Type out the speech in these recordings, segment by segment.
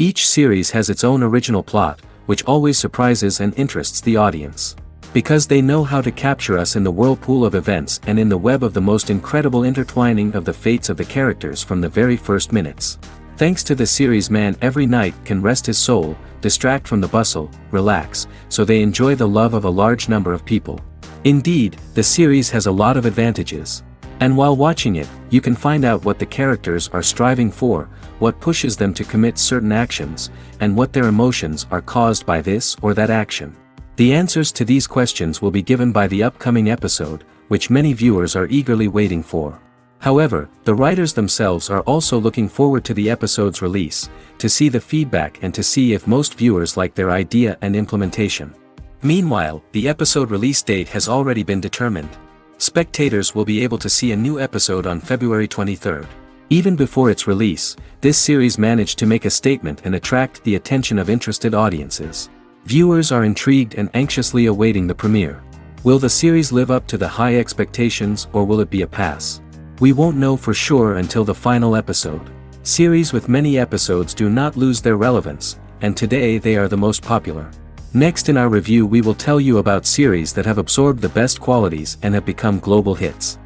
Each series has its own original plot, which always surprises and interests the audience. Because they know how to capture us in the whirlpool of events and in the web of the most incredible intertwining of the fates of the characters from the very first minutes. Thanks to the series, man every night can rest his soul, distract from the bustle, relax, so they enjoy the love of a large number of people. Indeed, the series has a lot of advantages. And while watching it, you can find out what the characters are striving for, what pushes them to commit certain actions, and what their emotions are caused by this or that action. The answers to these questions will be given by the upcoming episode, which many viewers are eagerly waiting for. However, the writers themselves are also looking forward to the episode's release, to see the feedback and to see if most viewers like their idea and implementation. Meanwhile, the episode release date has already been determined. Spectators will be able to see a new episode on February 23rd. Even before its release, this series managed to make a statement and attract the attention of interested audiences. Viewers are intrigued and anxiously awaiting the premiere. Will the series live up to the high expectations, or will it be a pass? We won't know for sure until the final episode. Series with many episodes do not lose their relevance, and today they are the most popular. Next in our review we will tell you about series that have absorbed the best qualities and have become global hits.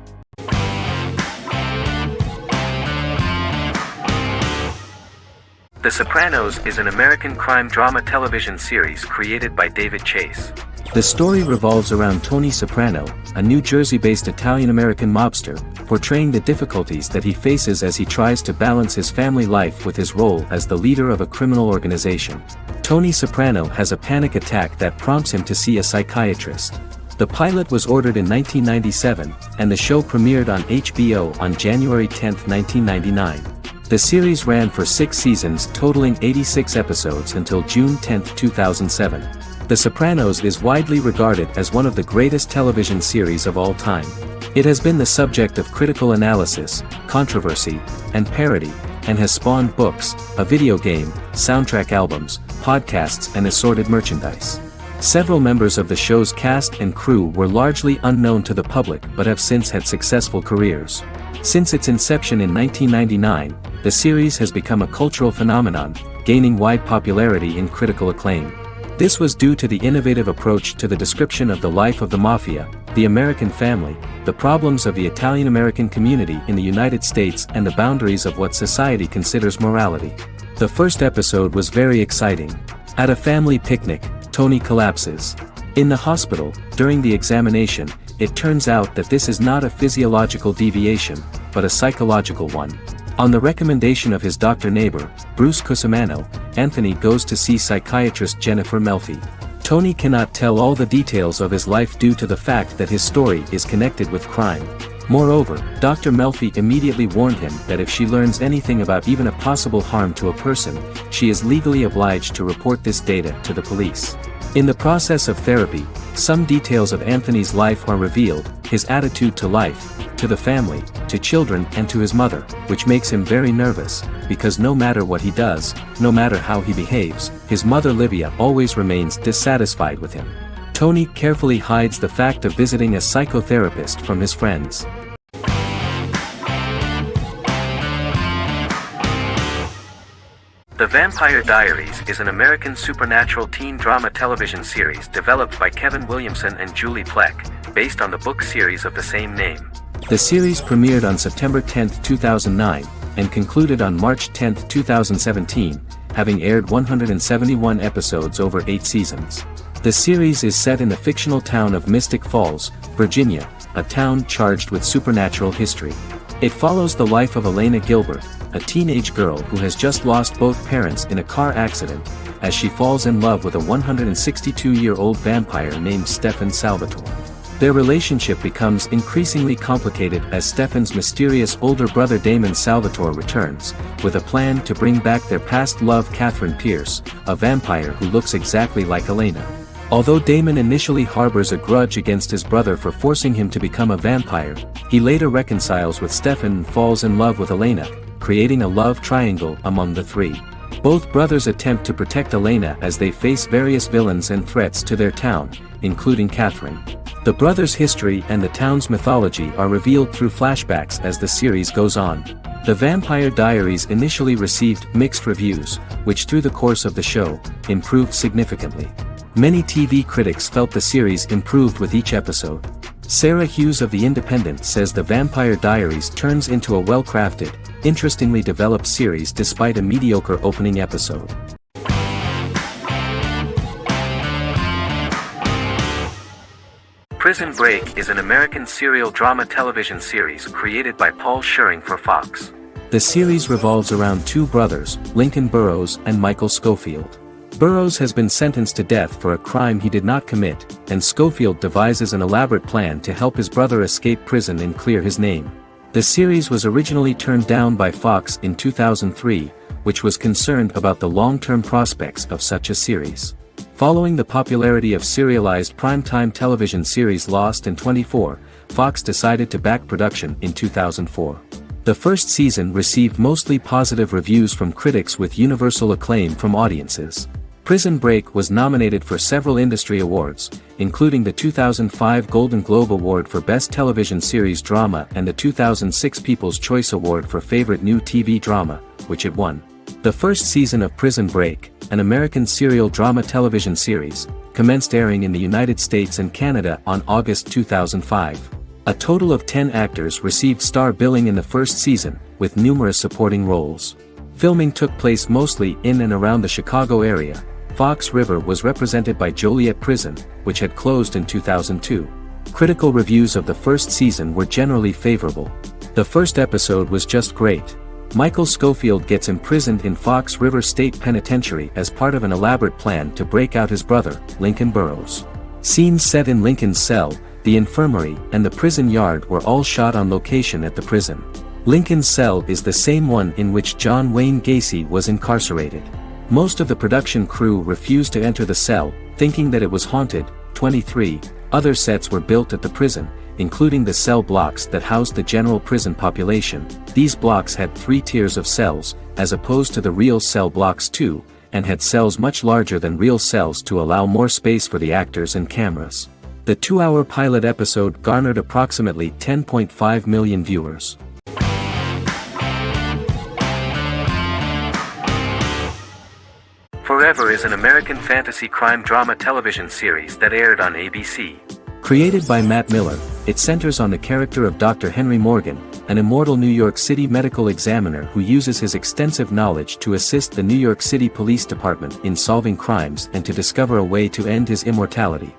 The Sopranos is an American crime drama television series created by David Chase. The story revolves around Tony Soprano, a New Jersey-based Italian-American mobster, portraying the difficulties that he faces as he tries to balance his family life with his role as the leader of a criminal organization. Tony Soprano has a panic attack that prompts him to see a psychiatrist. The pilot was ordered in 1997, and the show premiered on HBO on January 10, 1999. The series ran for 6 seasons totaling 86 episodes until June 10, 2007. The Sopranos is widely regarded as one of the greatest television series of all time. It has been the subject of critical analysis, controversy, and parody, and has spawned books, a video game, soundtrack albums, podcasts and assorted merchandise. Several members of the show's cast and crew were largely unknown to the public but have since had successful careers. Since its inception in 1999, the series has become a cultural phenomenon, gaining wide popularity and critical acclaim. This was due to the innovative approach to the description of the life of the mafia, the American family, the problems of the Italian-American community in the United States and the boundaries of what society considers morality. The first episode was very exciting. At a family picnic, Tony collapses. In the hospital, during the examination, it turns out that this is not a physiological deviation, but a psychological one. On the recommendation of his doctor neighbor, Bruce Cusimano, Anthony goes to see psychiatrist Jennifer Melfi. Tony cannot tell all the details of his life due to the fact that his story is connected with crime. Moreover, Dr. Melfi immediately warned him that if she learns anything about even a possible harm to a person, she is legally obliged to report this data to the police. In the process of therapy, some details of Anthony's life are revealed, his attitude to life, to the family, to children and to his mother, which makes him very nervous, because no matter what he does, no matter how he behaves, his mother Livia always remains dissatisfied with him. Tony carefully hides the fact of visiting a psychotherapist from his friends. The Vampire Diaries is an American supernatural teen drama television series developed by Kevin Williamson and Julie Plec, based on the book series of the same name. The series premiered on September 10, 2009, and concluded on March 10, 2017, having aired 171 episodes over 8 seasons. The series is set in the fictional town of Mystic Falls, Virginia, a town charged with supernatural history. It follows the life of Elena Gilbert, a teenage girl who has just lost both parents in a car accident, as she falls in love with a 162-year-old vampire named Stefan Salvatore. Their relationship becomes increasingly complicated as Stefan's mysterious older brother Damon Salvatore returns, with a plan to bring back their past love Catherine Pierce, a vampire who looks exactly like Elena. Although Damon initially harbors a grudge against his brother for forcing him to become a vampire, he later reconciles with Stefan and falls in love with Elena, creating a love triangle among the three. Both brothers attempt to protect Elena as they face various villains and threats to their town, including Catherine. The brothers' history and the town's mythology are revealed through flashbacks as the series goes on. The Vampire Diaries initially received mixed reviews, which through the course of the show, improved significantly. Many TV critics felt the series improved with each episode. Sarah Hughes of The Independent says The Vampire Diaries turns into a well-crafted, interestingly developed series despite a mediocre opening episode. Prison Break is an American serial drama television series created by Paul Scheuring for Fox. The series revolves around two brothers, Lincoln Burrows and Michael Scofield. Burrows has been sentenced to death for a crime he did not commit, and Scofield devises an elaborate plan to help his brother escape prison and clear his name. The series was originally turned down by Fox in 2003, which was concerned about the long-term prospects of such a series. Following the popularity of serialized primetime television series Lost and 24, Fox decided to back production in 2004. The first season received mostly positive reviews from critics with universal acclaim from audiences. Prison Break was nominated for several industry awards, including the 2005 Golden Globe Award for Best Television Series Drama and the 2006 People's Choice Award for Favorite New TV Drama, which it won. The first season of Prison Break, an American serial drama television series, commenced airing in the United States and Canada on August 2005. A total of 10 actors received star billing in the first season, with numerous supporting roles. Filming took place mostly in and around the Chicago area. Fox River was represented by Joliet Prison, which had closed in 2002. Critical reviews of the first season were generally favorable. The first episode was just great. Michael Scofield gets imprisoned in Fox River State Penitentiary as part of an elaborate plan to break out his brother, Lincoln Burrows. Scenes set in Lincoln's cell, the infirmary, and the prison yard were all shot on location at the prison. Lincoln's cell is the same one in which John Wayne Gacy was incarcerated. Most of the production crew refused to enter the cell, thinking that it was haunted. 23 other sets were built at the prison, including the cell blocks that housed the general prison population. These blocks had 3 tiers of cells, as opposed to the real cell blocks 2, and had cells much larger than real cells to allow more space for the actors and cameras. The 2-hour pilot episode garnered approximately 10.5 million viewers. Forever is an American fantasy crime drama television series that aired on ABC. Created by Matt Miller, it centers on the character of Dr. Henry Morgan, an immortal New York City medical examiner who uses his extensive knowledge to assist the New York City Police Department in solving crimes and to discover a way to end his immortality.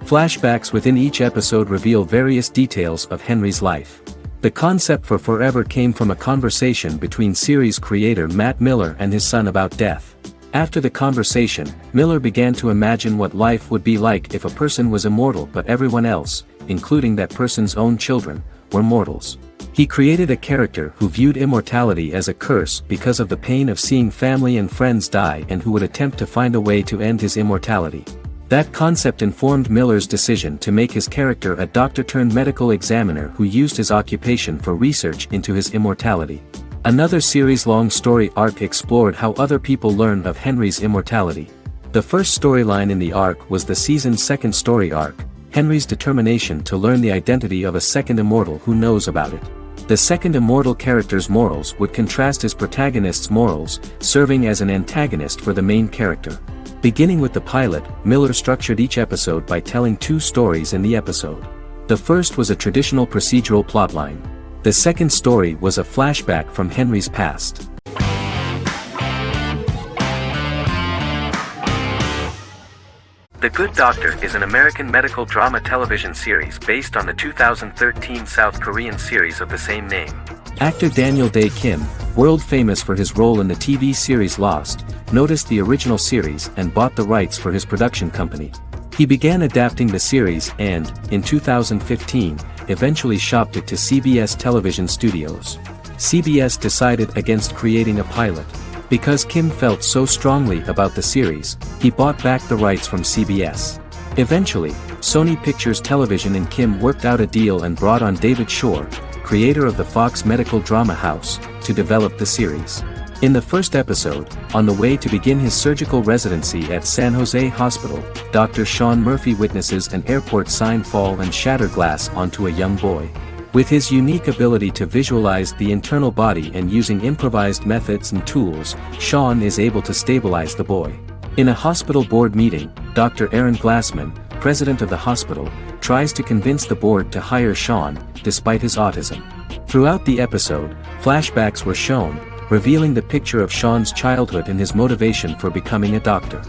Flashbacks within each episode reveal various details of Henry's life. The concept for Forever came from a conversation between series creator Matt Miller and his son about death. After the conversation, Miller began to imagine what life would be like if a person was immortal but everyone else, including that person's own children, were mortals. He created a character who viewed immortality as a curse because of the pain of seeing family and friends die and who would attempt to find a way to end his immortality. That concept informed Miller's decision to make his character a doctor-turned-medical examiner who used his occupation for research into his immortality. Another series-long story arc explored how other people learned of Henry's immortality. The first storyline in the arc was the season's second story arc, Henry's determination to learn the identity of a second immortal who knows about it. The second immortal character's morals would contrast his protagonist's morals, serving as an antagonist for the main character. Beginning with the pilot, Miller structured each episode by telling 2 stories in the episode. The first was a traditional procedural plotline. The second story was a flashback from Henry's past. The Good Doctor is an American medical drama television series based on the 2013 South Korean series of the same name. Actor Daniel Dae Kim, world famous for his role in the TV series Lost, noticed the original series and bought the rights for his production company. He began adapting the series and, in 2015, eventually shopped it to CBS Television Studios. CBS decided against creating a pilot. Because Kim felt so strongly about the series, he bought back the rights from CBS. Eventually, Sony Pictures Television and Kim worked out a deal and brought on David Shore, creator of the Fox Medical Drama House, to develop the series. In the first episode, on the way to begin his surgical residency at San Jose Hospital, Dr. Sean Murphy witnesses an airport sign fall and shatter glass onto a young boy. With his unique ability to visualize the internal body and using improvised methods and tools, Sean is able to stabilize the boy. In a hospital board meeting, Dr. Aaron Glassman, president of the hospital, tries to convince the board to hire Sean, despite his autism. Throughout the episode, flashbacks were shown, revealing the picture of Sean's childhood and his motivation for becoming a doctor.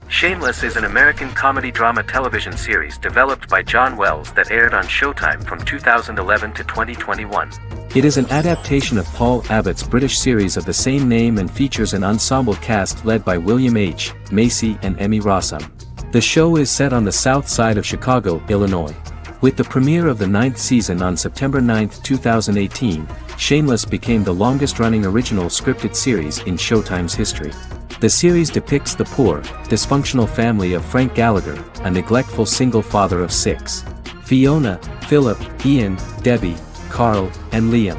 Shameless is an American comedy drama television series developed by John Wells that aired on Showtime from 2011 to 2021. It is an adaptation of Paul Abbott's British series of the same name and features an ensemble cast led by William H. Macy and Emmy Rossum. The show is set on the south side of Chicago, Illinois. With the premiere of the 9th season on September 9, 2018, Shameless became the longest-running original scripted series in Showtime's history. The series depicts the poor, dysfunctional family of Frank Gallagher, a neglectful single father of 6. Fiona, Philip, Ian, Debbie, Carl, and Liam.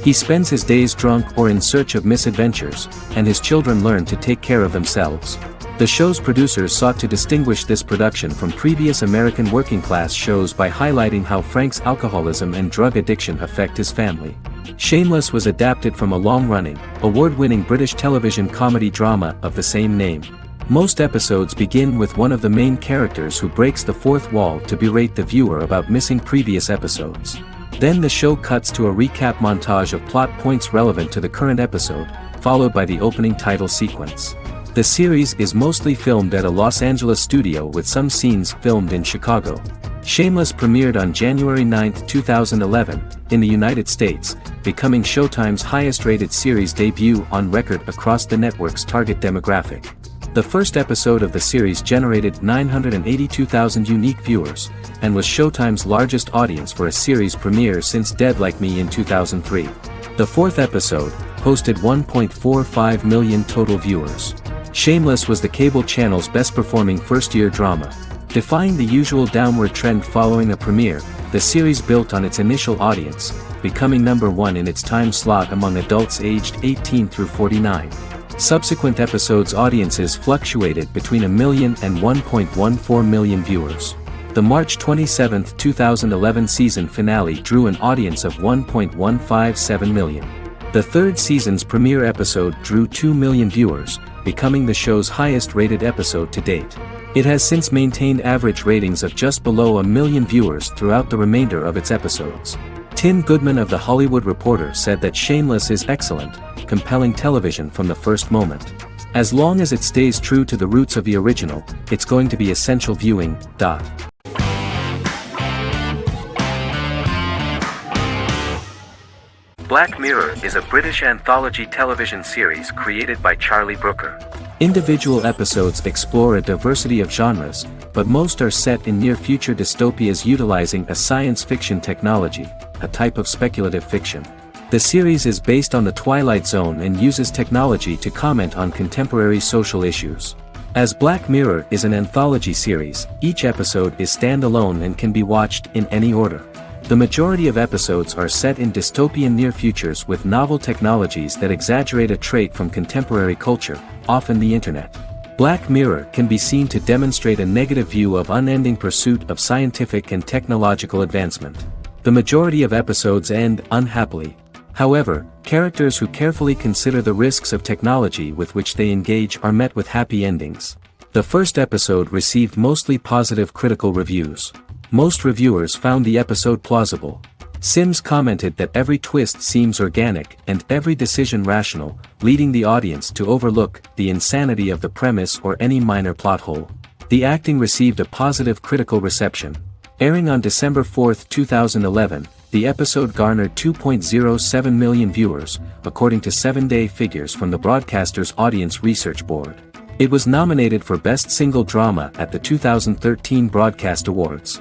He spends his days drunk or in search of misadventures, and his children learn to take care of themselves. The show's producers sought to distinguish this production from previous American working-class shows by highlighting how Frank's alcoholism and drug addiction affect his family. Shameless was adapted from a long-running, award-winning British television comedy drama of the same name. Most episodes begin with one of the main characters who breaks the fourth wall to berate the viewer about missing previous episodes. Then the show cuts to a recap montage of plot points relevant to the current episode, followed by the opening title sequence. The series is mostly filmed at a Los Angeles studio with some scenes filmed in Chicago. Shameless premiered on January 9, 2011, in the United States, becoming Showtime's highest-rated series debut on record across the network's target demographic. The first episode of the series generated 982,000 unique viewers, and was Showtime's largest audience for a series premiere since Dead Like Me in 2003. The fourth episode posted 1.45 million total viewers. Shameless was the cable channel's best-performing first-year drama. Defying the usual downward trend following a premiere, the series built on its initial audience, becoming #1 in its time slot among adults aged 18 through 49. Subsequent episodes' audiences fluctuated between 1 million and 1.14 million viewers. The March 27, 2011 season finale drew an audience of 1.157 million. The third season's premiere episode drew 2 million viewers, becoming the show's highest-rated episode to date. It has since maintained average ratings of just below 1 million viewers throughout the remainder of its episodes. Tim Goodman of The Hollywood Reporter said that Shameless is excellent, compelling television from the first moment. As long as it stays true to the roots of the original, it's going to be essential viewing. Black Mirror is a British anthology television series created by Charlie Brooker. Individual episodes explore a diversity of genres, but most are set in near-future dystopias utilizing a science fiction technology, a type of speculative fiction. The series is based on the Twilight Zone and uses technology to comment on contemporary social issues. As Black Mirror is an anthology series, each episode is standalone and can be watched in any order. The majority of episodes are set in dystopian near futures with novel technologies that exaggerate a trait from contemporary culture, often the internet. Black Mirror can be seen to demonstrate a negative view of unending pursuit of scientific and technological advancement. The majority of episodes end unhappily. However, characters who carefully consider the risks of technology with which they engage are met with happy endings. The first episode received mostly positive critical reviews. Most reviewers found the episode plausible. Sims commented that every twist seems organic and every decision rational, leading the audience to overlook the insanity of the premise or any minor plot hole. The acting received a positive critical reception. Airing on December 4, 2011, the episode garnered 2.07 million viewers, according to 7-day figures from the broadcaster's Audience Research Board. It was nominated for Best Single Drama at the 2013 Broadcast Awards.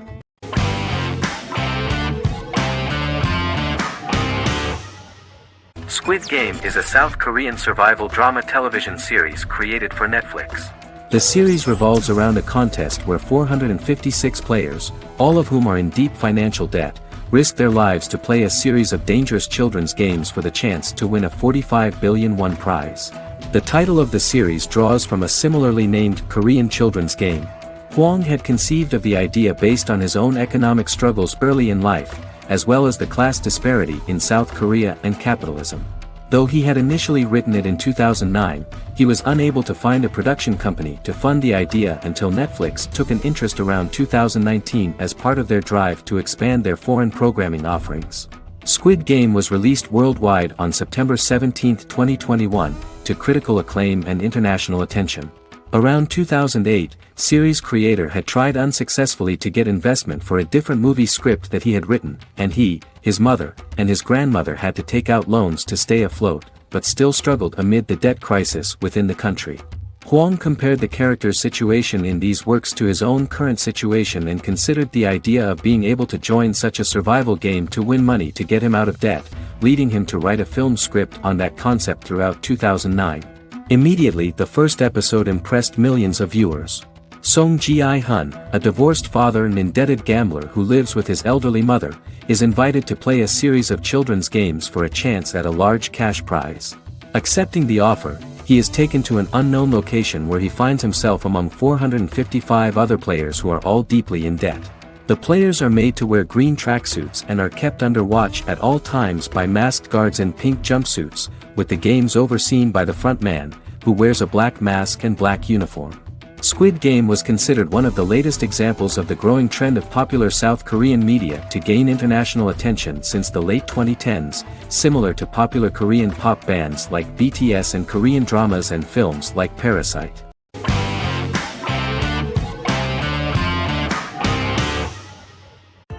Squid Game is a South Korean survival drama television series created for Netflix. The series revolves around a contest where 456 players, all of whom are in deep financial debt, risk their lives to play a series of dangerous children's games for the chance to win a 45 billion won prize. The title of the series draws from a similarly named Korean children's game. Huang had conceived of the idea based on his own economic struggles early in life, as well as the class disparity in South Korea and capitalism. Though he had initially written it in 2009, he was unable to find a production company to fund the idea until Netflix took an interest around 2019 as part of their drive to expand their foreign programming offerings. Squid Game was released worldwide on September 17, 2021, to critical acclaim and international attention. Around 2008, series creator had tried unsuccessfully to get investment for a different movie script that he had written, and he, his mother, and his grandmother had to take out loans to stay afloat, but still struggled amid the debt crisis within the country. Huang compared the character's situation in these works to his own current situation and considered the idea of being able to join such a survival game to win money to get him out of debt, leading him to write a film script on that concept throughout 2009. Immediately the first episode impressed millions of viewers. Song Ji-hun, a divorced father and indebted gambler who lives with his elderly mother, is invited to play a series of children's games for a chance at a large cash prize. Accepting the offer, he is taken to an unknown location where he finds himself among 455 other players who are all deeply in debt. The players are made to wear green tracksuits and are kept under watch at all times by masked guards in pink jumpsuits, with the games overseen by the front man, who wears a black mask and black uniform. Squid Game was considered one of the latest examples of the growing trend of popular South Korean media to gain international attention since the late 2010s, similar to popular Korean pop bands like BTS and Korean dramas and films like Parasite.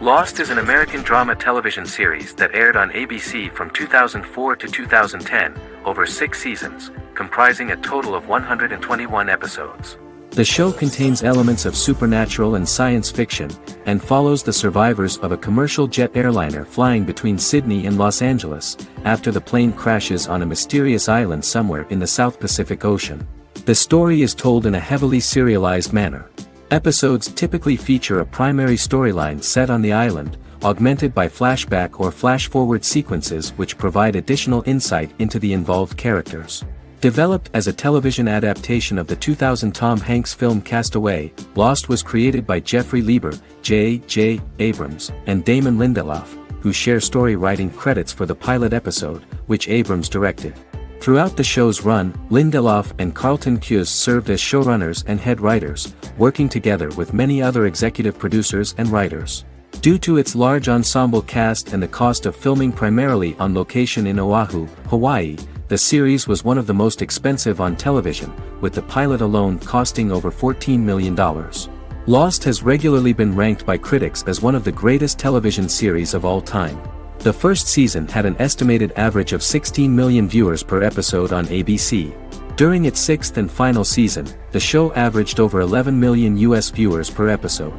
Lost is an American drama television series that aired on ABC from 2004 to 2010, over 6 seasons, comprising a total of 121 episodes. The show contains elements of supernatural and science fiction, and follows the survivors of a commercial jet airliner flying between Sydney and Los Angeles, after the plane crashes on a mysterious island somewhere in the South Pacific Ocean. The story is told in a heavily serialized manner. Episodes typically feature a primary storyline set on the island, augmented by flashback or flash-forward sequences which provide additional insight into the involved characters. Developed as a television adaptation of the 2000 Tom Hanks film Castaway, Lost was created by Jeffrey Lieber, J.J. Abrams, and Damon Lindelof, who share story writing credits for the pilot episode, which Abrams directed. Throughout the show's run, Lindelof and Carlton Cuse served as showrunners and head writers, working together with many other executive producers and writers. Due to its large ensemble cast and the cost of filming primarily on location in Oahu, Hawaii, the series was one of the most expensive on television, with the pilot alone costing over $14 million. Lost has regularly been ranked by critics as one of the greatest television series of all time. The first season had an estimated average of 16 million viewers per episode on ABC. During its 6th and final season, the show averaged over 11 million US viewers per episode.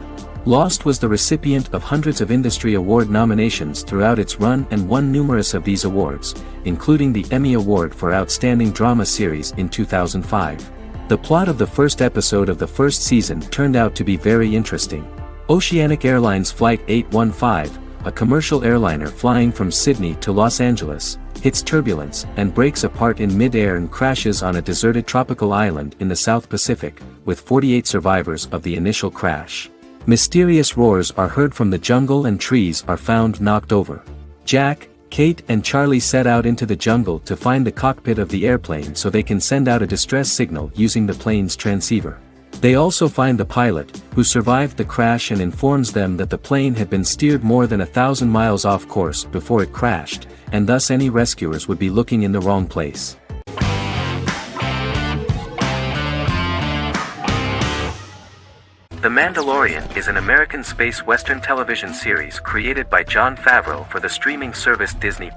Lost was the recipient of hundreds of industry award nominations throughout its run and won numerous of these awards, including the Emmy Award for Outstanding Drama Series in 2005. The plot of the first episode of the first season turned out to be very interesting. Oceanic Airlines Flight 815, a commercial airliner flying from Sydney to Los Angeles, hits turbulence and breaks apart in mid-air and crashes on a deserted tropical island in the South Pacific, with 48 survivors of the initial crash. Mysterious roars are heard from the jungle and trees are found knocked over. Jack, Kate and Charlie set out into the jungle to find the cockpit of the airplane so they can send out a distress signal using the plane's transceiver. They also find the pilot, who survived the crash and informs them that the plane had been steered more than 1,000 miles off course before it crashed, and thus any rescuers would be looking in the wrong place. The Mandalorian is an American space western television series created by Jon Favreau for the streaming service Disney+.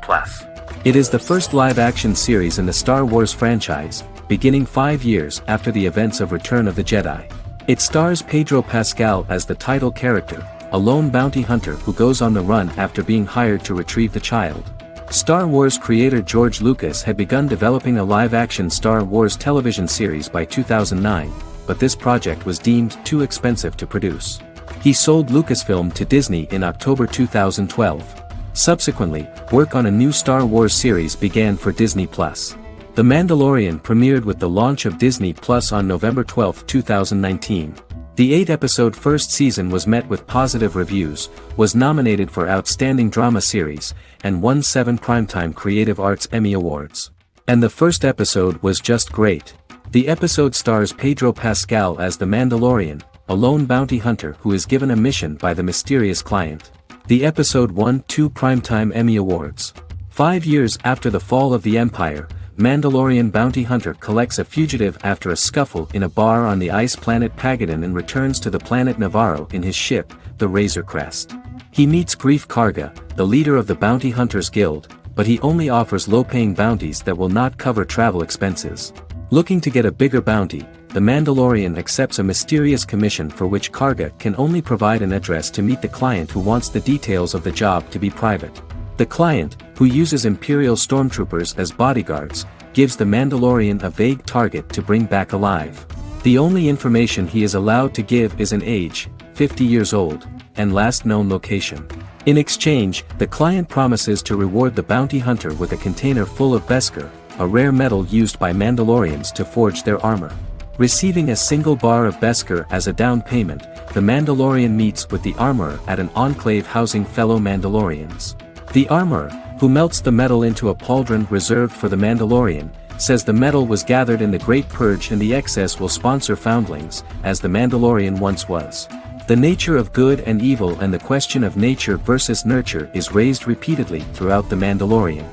It is the first live-action series in the Star Wars franchise, beginning 5 years after the events of Return of the Jedi. It stars Pedro Pascal as the title character, a lone bounty hunter who goes on the run after being hired to retrieve the child. Star Wars creator George Lucas had begun developing a live-action Star Wars television series by 2009, but this project was deemed too expensive to produce. He sold Lucasfilm to Disney in October 2012. Subsequently, work on a new Star Wars series began for Disney+. The Mandalorian premiered with the launch of Disney Plus on November 12, 2019. The 8-episode first season was met with positive reviews, was nominated for Outstanding Drama Series, and won 7 Primetime Creative Arts Emmy Awards. And the first episode was just great. The episode stars Pedro Pascal as the Mandalorian, a lone bounty hunter who is given a mission by the mysterious client. The episode won 2 Primetime Emmy Awards. 5 years after the fall of the Empire, Mandalorian bounty hunter collects a fugitive after a scuffle in a bar on the ice planet Pagadan and returns to the planet Navarro in his ship, the Razor Crest. He meets Grief Karga, the leader of the Bounty Hunters Guild, but he only offers low-paying bounties that will not cover travel expenses. Looking to get a bigger bounty, the Mandalorian accepts a mysterious commission for which Karga can only provide an address to meet the client who wants the details of the job to be private. The client, who uses Imperial stormtroopers as bodyguards, gives the Mandalorian a vague target to bring back alive. The only information he is allowed to give is an age, 50 years old, and last known location. In exchange, the client promises to reward the bounty hunter with a container full of Beskar, a rare metal used by Mandalorians to forge their armor. Receiving a single bar of Beskar as a down payment, the Mandalorian meets with the armorer at an enclave housing fellow Mandalorians. The armorer, who melts the metal into a pauldron reserved for the Mandalorian, says the metal was gathered in the Great Purge and the excess will sponsor foundlings, as the Mandalorian once was. The nature of good and evil and the question of nature versus nurture is raised repeatedly throughout The Mandalorian.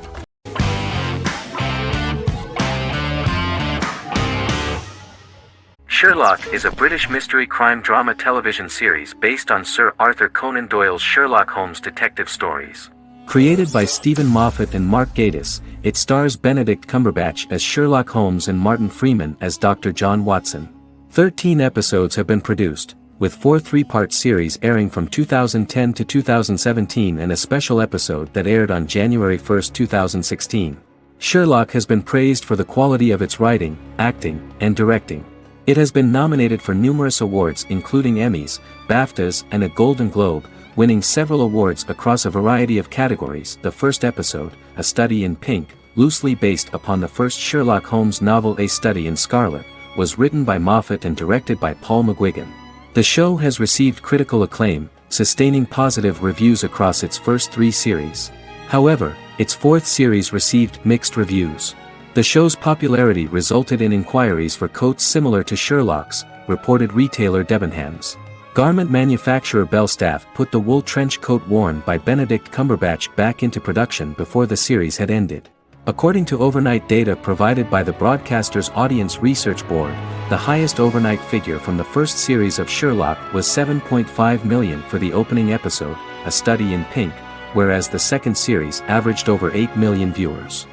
Sherlock is a British mystery crime drama television series based on Sir Arthur Conan Doyle's Sherlock Holmes detective stories. Created by Stephen Moffat and Mark Gatiss, it stars Benedict Cumberbatch as Sherlock Holmes and Martin Freeman as Dr. John Watson. 13 episodes have been produced, with 4 3-part series airing from 2010 to 2017 and a special episode that aired on January 1, 2016. Sherlock has been praised for the quality of its writing, acting, and directing. It has been nominated for numerous awards including Emmys, BAFTAs, and a Golden Globe, winning several awards across a variety of categories. The first episode, A Study in Pink, loosely based upon the first Sherlock Holmes novel A Study in Scarlet, was written by Moffat and directed by Paul McGuigan. The show has received critical acclaim, sustaining positive reviews across its first 3 series. However, its 4th series received mixed reviews. The show's popularity resulted in inquiries for coats similar to Sherlock's, reported retailer Debenhams. Garment manufacturer Belstaff put the wool trench coat worn by Benedict Cumberbatch back into production before the series had ended. According to overnight data provided by the broadcaster's Audience Research Board, the highest overnight figure from the first series of Sherlock was 7.5 million for the opening episode, A Study in Pink, whereas the second series averaged over 8 million viewers.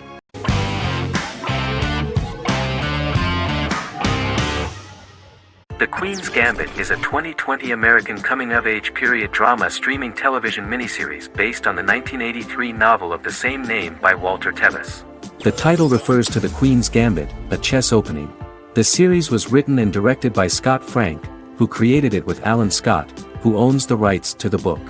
The Queen's Gambit is a 2020 American coming-of-age period drama streaming television miniseries based on the 1983 novel of the same name by Walter Tevis. The title refers to the Queen's Gambit, a chess opening. The series was written and directed by Scott Frank, who created it with Alan Scott, who owns the rights to the book.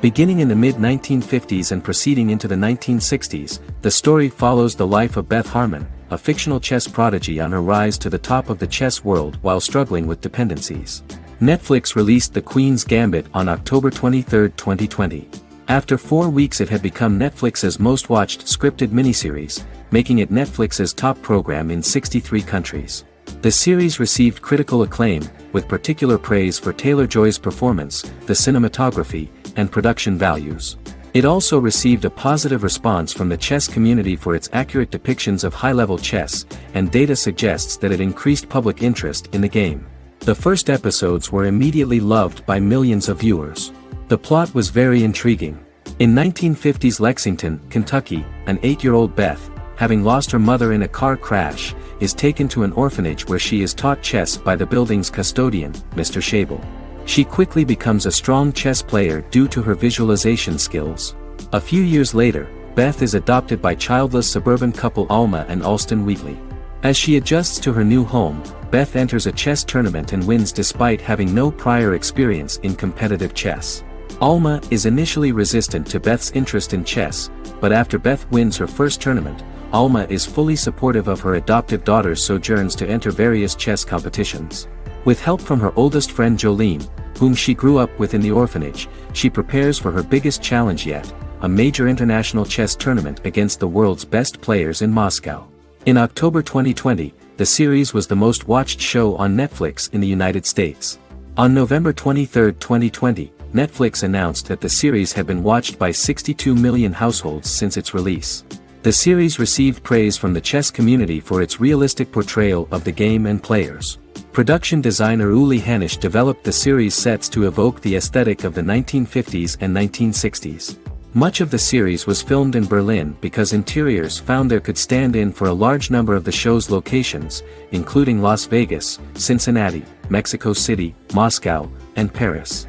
Beginning in the mid-1950s and proceeding into the 1960s, the story follows the life of Beth Harmon, a fictional chess prodigy on her rise to the top of the chess world while struggling with dependencies. Netflix released The Queen's Gambit on October 23, 2020. After 4 weeks it had become Netflix's most watched scripted miniseries, making it Netflix's top program in 63 countries. The series received critical acclaim, with particular praise for Taylor-Joy's performance, the cinematography, and production values. It also received a positive response from the chess community for its accurate depictions of high-level chess, and data suggests that it increased public interest in the game. The first episodes were immediately loved by millions of viewers. The plot was very intriguing. In 1950s Lexington, Kentucky, an 8-year-old Beth, having lost her mother in a car crash, is taken to an orphanage where she is taught chess by the building's custodian, Mr. Shable. She quickly becomes a strong chess player due to her visualization skills. A few years later, Beth is adopted by childless suburban couple Alma and Alston Wheatley. As she adjusts to her new home, Beth enters a chess tournament and wins despite having no prior experience in competitive chess. Alma is initially resistant to Beth's interest in chess, but after Beth wins her first tournament, Alma is fully supportive of her adoptive daughter's sojourns to enter various chess competitions. With help from her oldest friend Jolene, whom she grew up with in the orphanage, she prepares for her biggest challenge yet, a major international chess tournament against the world's best players in Moscow. In October 2020, the series was the most watched show on Netflix in the United States. On November 23, 2020, Netflix announced that the series had been watched by 62 million households since its release. The series received praise from the chess community for its realistic portrayal of the game and players. Production designer Uli Hanisch developed the series sets to evoke the aesthetic of the 1950s and 1960s. Much of the series was filmed in Berlin because interiors found there could stand in for a large number of the show's locations, including Las Vegas, Cincinnati, Mexico City, Moscow, and Paris.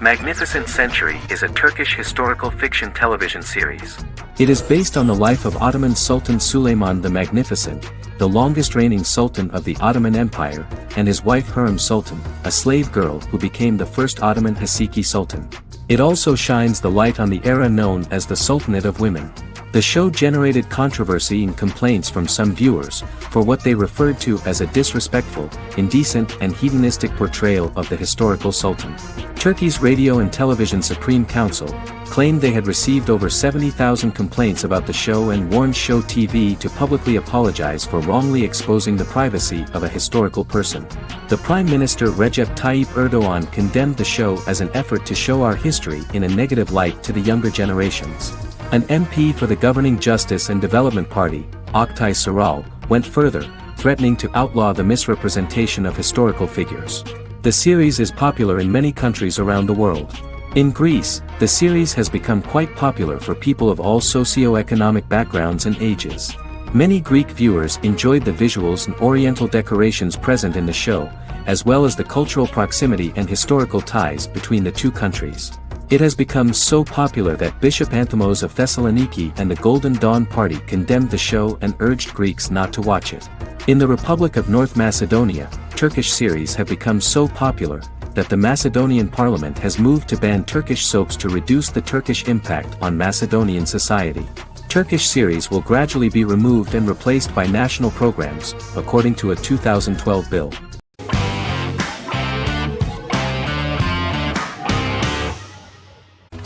Magnificent Century is a Turkish historical fiction television series. It is based on the life of Ottoman Sultan Süleyman the Magnificent, the longest-reigning sultan of the Ottoman Empire, and his wife Hürrem Sultan, a slave girl who became the first Ottoman Haseki Sultan. It also shines the light on the era known as the Sultanate of Women. The show generated controversy and complaints from some viewers, for what they referred to as a disrespectful, indecent and hedonistic portrayal of the historical sultan. Turkey's Radio and Television Supreme Council claimed they had received over 70,000 complaints about the show and warned Show TV to publicly apologize for wrongly exposing the privacy of a historical person. The Prime Minister Recep Tayyip Erdoğan condemned the show as an effort to show our history in a negative light to the younger generations. An MP for the governing Justice and Development Party, Oktay Saral, went further, threatening to outlaw the misrepresentation of historical figures. The series is popular in many countries around the world. In Greece, the series has become quite popular for people of all socio-economic backgrounds and ages. Many Greek viewers enjoyed the visuals and oriental decorations present in the show, as well as the cultural proximity and historical ties between the two countries. It has become so popular that Bishop Anthimos of Thessaloniki and the Golden Dawn Party condemned the show and urged Greeks not to watch it. In the Republic of North Macedonia, Turkish series have become so popular that the Macedonian parliament has moved to ban Turkish soaps to reduce the Turkish impact on Macedonian society. Turkish series will gradually be removed and replaced by national programs, according to a 2012 bill.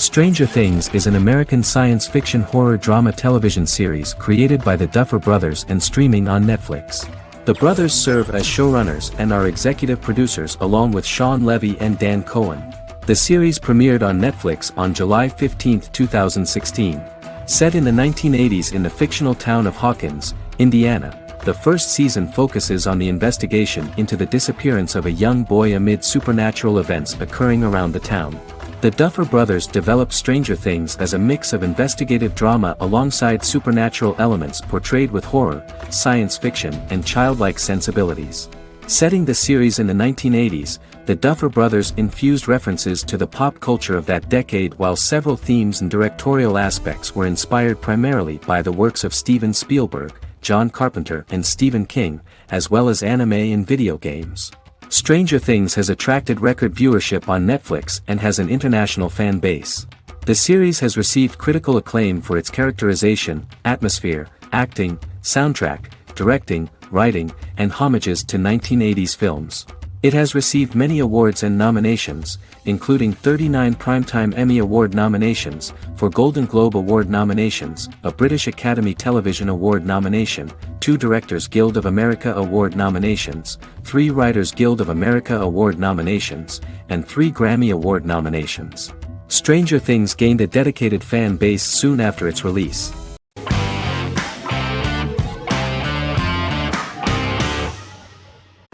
Stranger Things is an American science fiction horror drama television series created by the Duffer Brothers and streaming on Netflix. The brothers serve as showrunners and are executive producers along with Sean Levy and Dan Cohen. The series premiered on Netflix on July 15, 2016. Set in the 1980s in the fictional town of Hawkins, Indiana, the first season focuses on the investigation into the disappearance of a young boy amid supernatural events occurring around the town. The Duffer Brothers developed Stranger Things as a mix of investigative drama alongside supernatural elements portrayed with horror, science fiction, and childlike sensibilities. Setting the series in the 1980s, the Duffer Brothers infused references to the pop culture of that decade while several themes and directorial aspects were inspired primarily by the works of Steven Spielberg, John Carpenter and Stephen King, as well as anime and video games. Stranger Things has attracted record viewership on Netflix and has an international fan base. The series has received critical acclaim for its characterization, atmosphere, acting, soundtrack, directing, writing, and homages to 1980s films. It has received many awards and nominations, including 39 Primetime Emmy Award nominations, 4 Golden Globe Award nominations, a British Academy Television Award nomination, 2 Directors Guild of America Award nominations, 3 Writers Guild of America Award nominations, and 3 Grammy Award nominations. Stranger Things gained a dedicated fan base soon after its release.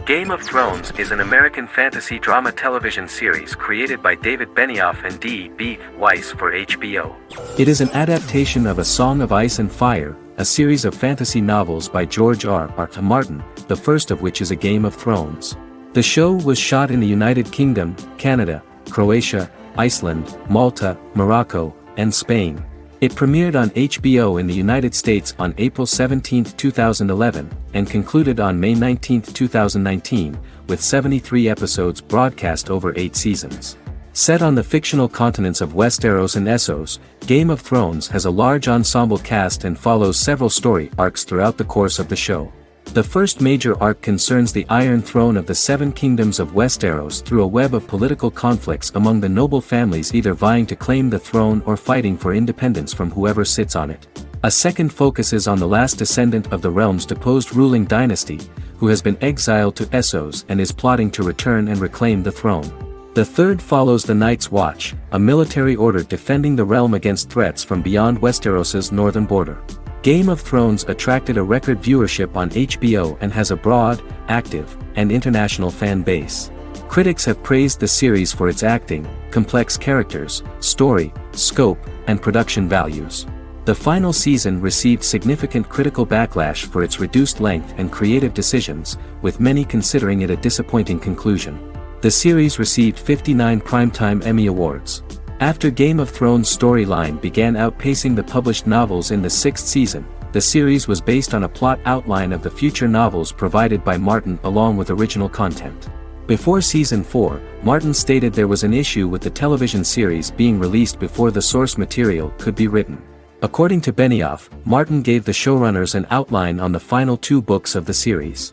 Game of Thrones is an American fantasy drama television series created by David Benioff and D.B. Weiss for HBO. It is an adaptation of A Song of Ice and Fire, a series of fantasy novels by George R.R. Martin, the first of which is A Game of Thrones. The show was shot in the United Kingdom, Canada, Croatia, Iceland, Malta, Morocco, and Spain. It premiered on HBO in the United States on April 17, 2011, and concluded on May 19, 2019, with 73 episodes broadcast over 8 seasons. Set on the fictional continents of Westeros and Essos, Game of Thrones has a large ensemble cast and follows several story arcs throughout the course of the show. The first major arc concerns the Iron Throne of the Seven Kingdoms of Westeros through a web of political conflicts among the noble families either vying to claim the throne or fighting for independence from whoever sits on it. A second focuses on the last descendant of the realm's deposed ruling dynasty, who has been exiled to Essos and is plotting to return and reclaim the throne. The third follows the Night's Watch, a military order defending the realm against threats from beyond Westeros's northern border. Game of Thrones attracted a record viewership on HBO and has a broad, active, and international fan base. Critics have praised the series for its acting, complex characters, story, scope, and production values. The final season received significant critical backlash for its reduced length and creative decisions, with many considering it a disappointing conclusion. The series received 59 Primetime Emmy Awards. After Game of Thrones' storyline began outpacing the published novels in the sixth season, the series was based on a plot outline of the future novels provided by Martin along with original content. Before Season 4, Martin stated there was an issue with the television series being released before the source material could be written. According to Benioff, Martin gave the showrunners an outline on the final 2 books of the series.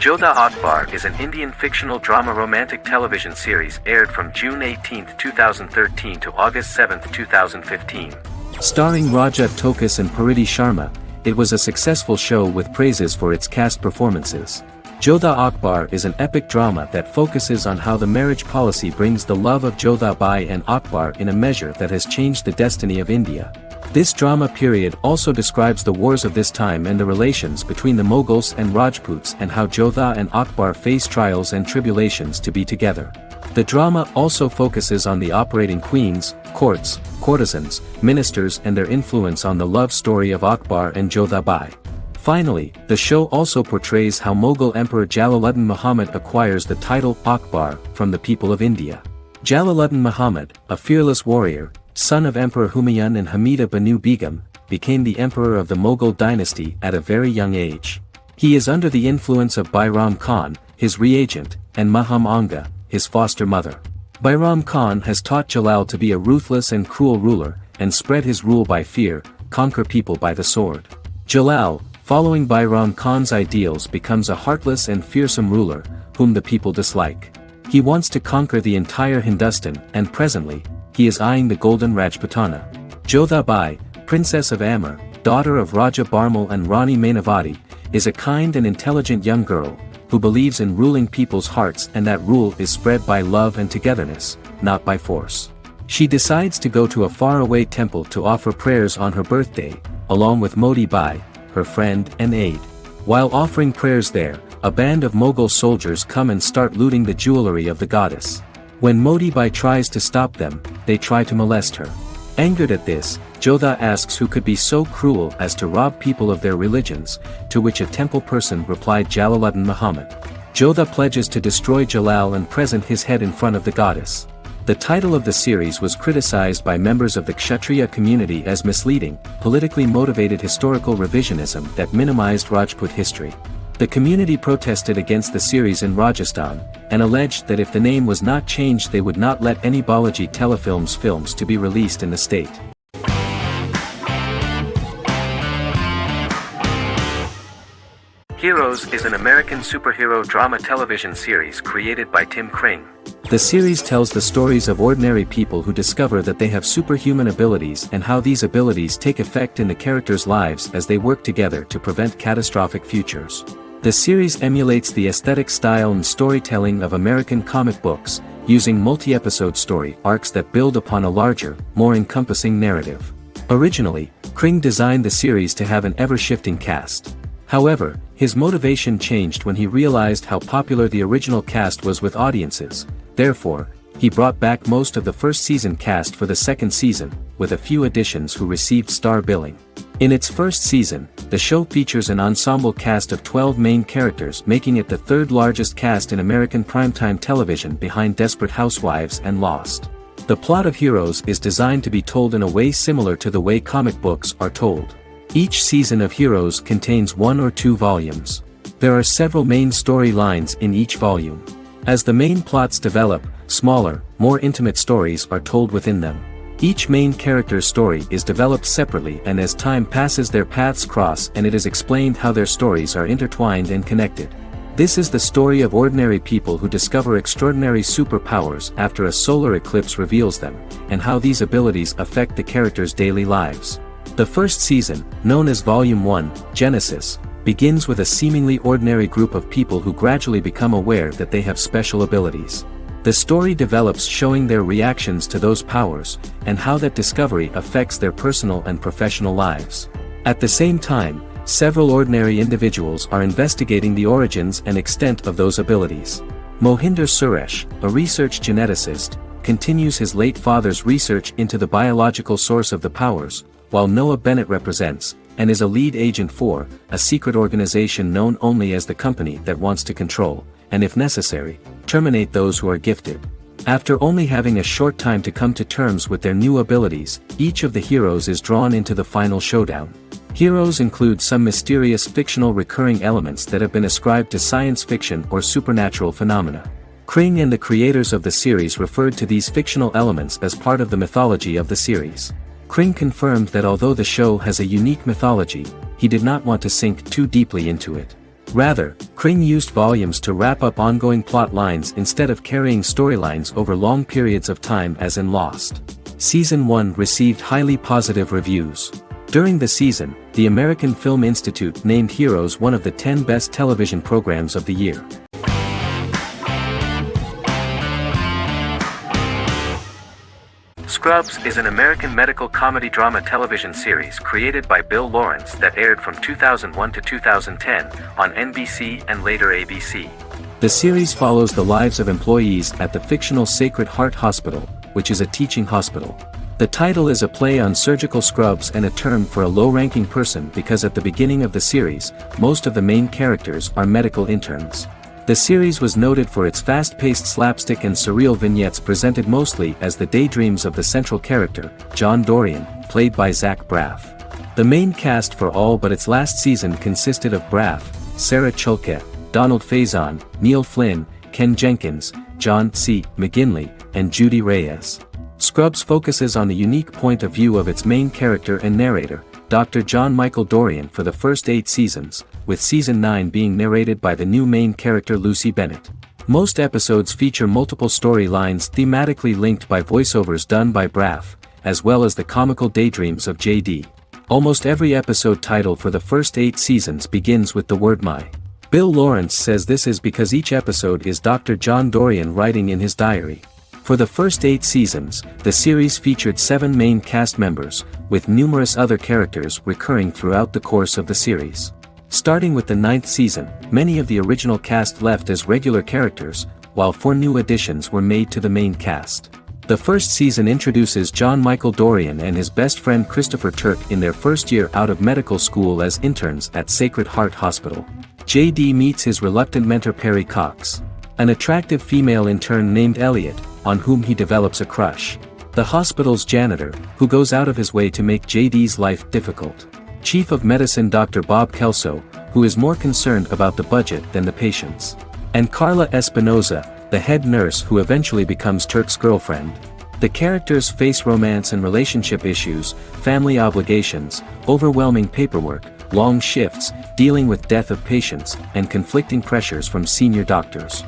Jodha Akbar is an Indian fictional drama romantic television series aired from June 18, 2013 to August 7, 2015. Starring Raja Tokas and Pariti Sharma, it was a successful show with praises for its cast performances. Jodha Akbar is an epic drama that focuses on how the marriage policy brings the love of Jodha Bai and Akbar in a measure that has changed the destiny of India. This drama period also describes the wars of this time and the relations between the Mughals and Rajputs and how Jodha and Akbar face trials and tribulations to be together. The drama also focuses on the operating queens, courts, courtesans, ministers and their influence on the love story of Akbar and Jodha Bai. Finally, the show also portrays how Mughal Emperor Jalaluddin Muhammad acquires the title Akbar from the people of India. Jalaluddin Muhammad, a fearless warrior, son of Emperor Humayun and Hamida Banu Begum, became the emperor of the Mughal dynasty at a very young age. He is under the influence of Bairam Khan, his reagent, and Maham Anga, his foster mother. Bairam Khan has taught Jalal to be a ruthless and cruel ruler, and spread his rule by fear, conquer people by the sword. Jalal, following Bairam Khan's ideals, becomes a heartless and fearsome ruler, whom the people dislike. He wants to conquer the entire Hindustan, and presently, he is eyeing the Golden Rajputana. Jodha Bai, Princess of Amber, daughter of Raja Barmal and Rani Mainavati, is a kind and intelligent young girl, who believes in ruling people's hearts and that rule is spread by love and togetherness, not by force. She decides to go to a faraway temple to offer prayers on her birthday, along with Modi Bai, her friend and aide. While offering prayers there, a band of Mughal soldiers come and start looting the jewelry of the goddess. When Modi Bai tries to stop them, they try to molest her. Angered at this, Jodha asks who could be so cruel as to rob people of their religions, to which a temple person replied Jalaluddin Muhammad. Jodha pledges to destroy Jalal and present his head in front of the goddess. The title of the series was criticized by members of the Kshatriya community as misleading, politically motivated historical revisionism that minimized Rajput history. The community protested against the series in Rajasthan, and alleged that if the name was not changed they would not let any Balaji Telefilms films to be released in the state. Heroes is an American superhero drama television series created by Tim Kring. The series tells the stories of ordinary people who discover that they have superhuman abilities and how these abilities take effect in the characters' lives as they work together to prevent catastrophic futures. The series emulates the aesthetic style and storytelling of American comic books, using multi-episode story arcs that build upon a larger, more encompassing narrative. Originally, Kring designed the series to have an ever-shifting cast. However, his motivation changed when he realized how popular the original cast was with audiences. Therefore, he brought back most of the first season cast for the second season, with a few additions who received star billing. In its first season, the show features an ensemble cast of 12 main characters, making it the third largest cast in American primetime television behind Desperate Housewives and Lost. The plot of Heroes is designed to be told in a way similar to the way comic books are told. Each season of Heroes contains 1 or 2 volumes. There are several main storylines in each volume. As the main plots develop, smaller, more intimate stories are told within them. Each main character's story is developed separately, and as time passes their paths cross and it is explained how their stories are intertwined and connected. This is the story of ordinary people who discover extraordinary superpowers after a solar eclipse reveals them, and how these abilities affect the characters' daily lives. The first season, known as Volume 1, Genesis, begins with a seemingly ordinary group of people who gradually become aware that they have special abilities. The story develops showing their reactions to those powers, and how that discovery affects their personal and professional lives. At the same time, several ordinary individuals are investigating the origins and extent of those abilities. Mohinder Suresh, a research geneticist, continues his late father's research into the biological source of the powers, while Noah Bennett represents, and is a lead agent for, a secret organization known only as the company that wants to control, and if necessary, terminate those who are gifted. After only having a short time to come to terms with their new abilities, each of the heroes is drawn into the final showdown. Heroes include some mysterious fictional recurring elements that have been ascribed to science fiction or supernatural phenomena. Kring and the creators of the series referred to these fictional elements as part of the mythology of the series. Kring confirmed that although the show has a unique mythology, he did not want to sink too deeply into it. Rather, Kring used volumes to wrap up ongoing plot lines instead of carrying storylines over long periods of time as in Lost. Season 1 received highly positive reviews. During the season, the American Film Institute named Heroes one of the 10 best television programs of the year. Scrubs is an American medical comedy drama television series created by Bill Lawrence that aired from 2001 to 2010 on NBC and later ABC. The series follows the lives of employees at the fictional Sacred Heart Hospital, which is a teaching hospital. The title is a play on surgical scrubs and a term for a low-ranking person because at the beginning of the series, most of the main characters are medical interns. The series was noted for its fast-paced slapstick and surreal vignettes presented mostly as the daydreams of the central character, John Dorian, played by Zach Braff. The main cast for all but its last season consisted of Braff, Sarah Chulke, Donald Faison, Neil Flynn, Ken Jenkins, John C. McGinley, and Judy Reyes. Scrubs focuses on the unique point of view of its main character and narrator, Dr. John Michael Dorian for the first 8 seasons, with Season 9 being narrated by the new main character Lucy Bennett. Most episodes feature multiple storylines thematically linked by voiceovers done by Braff, as well as the comical daydreams of JD. Almost every episode title for the first 8 seasons begins with the word my. Bill Lawrence says this is because each episode is Dr. John Dorian writing in his diary. For the first 8 seasons, the series featured 7 main cast members, with numerous other characters recurring throughout the course of the series. Starting with the 9th season, many of the original cast left as regular characters, while 4 new additions were made to the main cast. The first season introduces John Michael Dorian and his best friend Christopher Turk in their first year out of medical school as interns at Sacred Heart Hospital. JD meets his reluctant mentor Perry Cox, an attractive female intern named Elliot, on whom he develops a crush. The hospital's janitor, who goes out of his way to make JD's life difficult. Chief of Medicine Dr. Bob Kelso, who is more concerned about the budget than the patients. And Carla Espinoza, the head nurse who eventually becomes Turk's girlfriend. The characters face romance and relationship issues, family obligations, overwhelming paperwork, long shifts, dealing with death of patients, and conflicting pressures from senior doctors.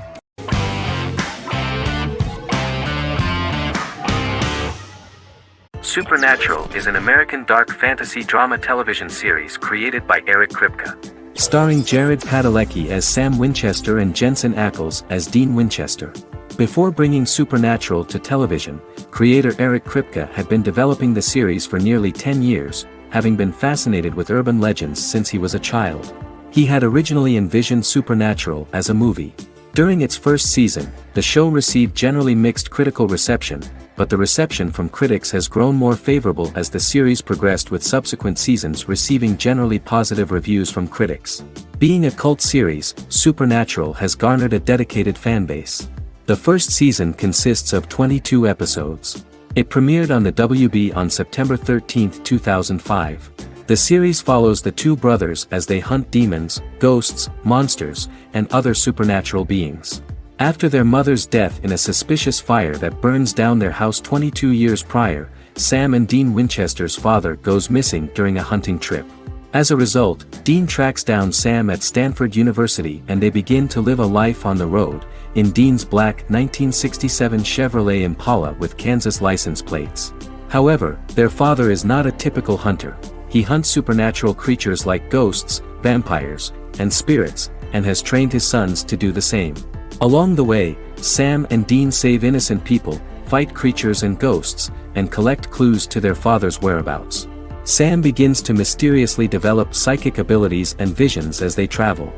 Supernatural is an American dark fantasy drama television series created by Eric Kripke. Starring Jared Padalecki as Sam Winchester and Jensen Ackles as Dean Winchester. Before bringing Supernatural to television, creator Eric Kripke had been developing the series for nearly 10 years, having been fascinated with urban legends since he was a child. He had originally envisioned Supernatural as a movie. During its first season, the show received generally mixed critical reception, but the reception from critics has grown more favorable as the series progressed, with subsequent seasons receiving generally positive reviews from critics. Being a cult series, Supernatural has garnered a dedicated fanbase. The first season consists of 22 episodes. It premiered on the WB on September 13, 2005. The series follows the two brothers as they hunt demons, ghosts, monsters, and other supernatural beings. After their mother's death in a suspicious fire that burns down their house 22 years prior, Sam and Dean Winchester's father goes missing during a hunting trip. As a result, Dean tracks down Sam at Stanford University and they begin to live a life on the road, in Dean's black 1967 Chevrolet Impala with Kansas license plates. However, their father is not a typical hunter. He hunts supernatural creatures like ghosts, vampires, and spirits, and has trained his sons to do the same. Along the way, Sam and Dean save innocent people, fight creatures and ghosts, and collect clues to their father's whereabouts. Sam begins to mysteriously develop psychic abilities and visions as they travel.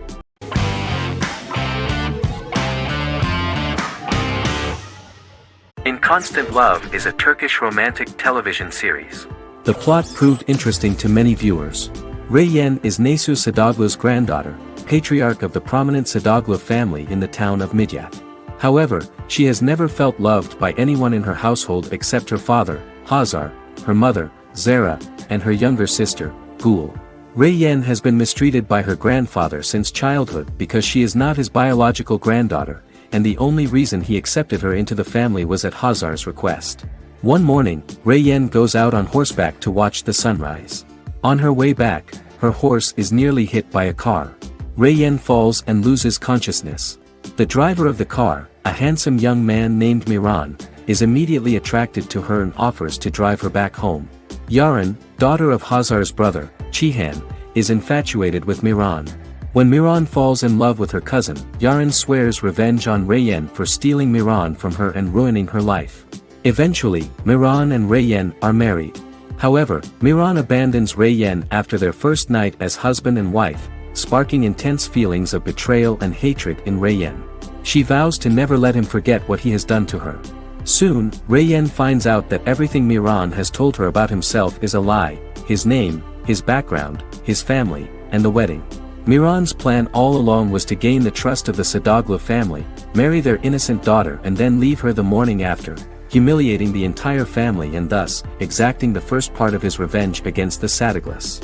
In Constant Love is a Turkish romantic television series. The plot proved interesting to many viewers. Reyyen is Nesu Sadoglu's granddaughter, patriarch of the prominent Sadoglu family in the town of Midyat. However, she has never felt loved by anyone in her household except her father, Hazar, her mother, Zara, and her younger sister, Gul. Reyyen has been mistreated by her grandfather since childhood because she is not his biological granddaughter, and the only reason he accepted her into the family was at Hazar's request. One morning, Reyyen goes out on horseback to watch the sunrise. On her way back, her horse is nearly hit by a car. Reyyen falls and loses consciousness. The driver of the car, a handsome young man named Miran, is immediately attracted to her and offers to drive her back home. Yaren, daughter of Hazar's brother, Cihan, is infatuated with Miran. When Miran falls in love with her cousin, Yaren swears revenge on Reyyen for stealing Miran from her and ruining her life. Eventually, Miran and Reyyen are married. However, Miran abandons Reyyen after their first night as husband and wife, sparking intense feelings of betrayal and hatred in Reyyen. She vows to never let him forget what he has done to her. Soon, Reyyen finds out that everything Miran has told her about himself is a lie: his name, his background, his family, and the wedding. Miran's plan all along was to gain the trust of the Sadoglu family, marry their innocent daughter and then leave her the morning after, humiliating the entire family and thus, exacting the first part of his revenge against the Sadoglus.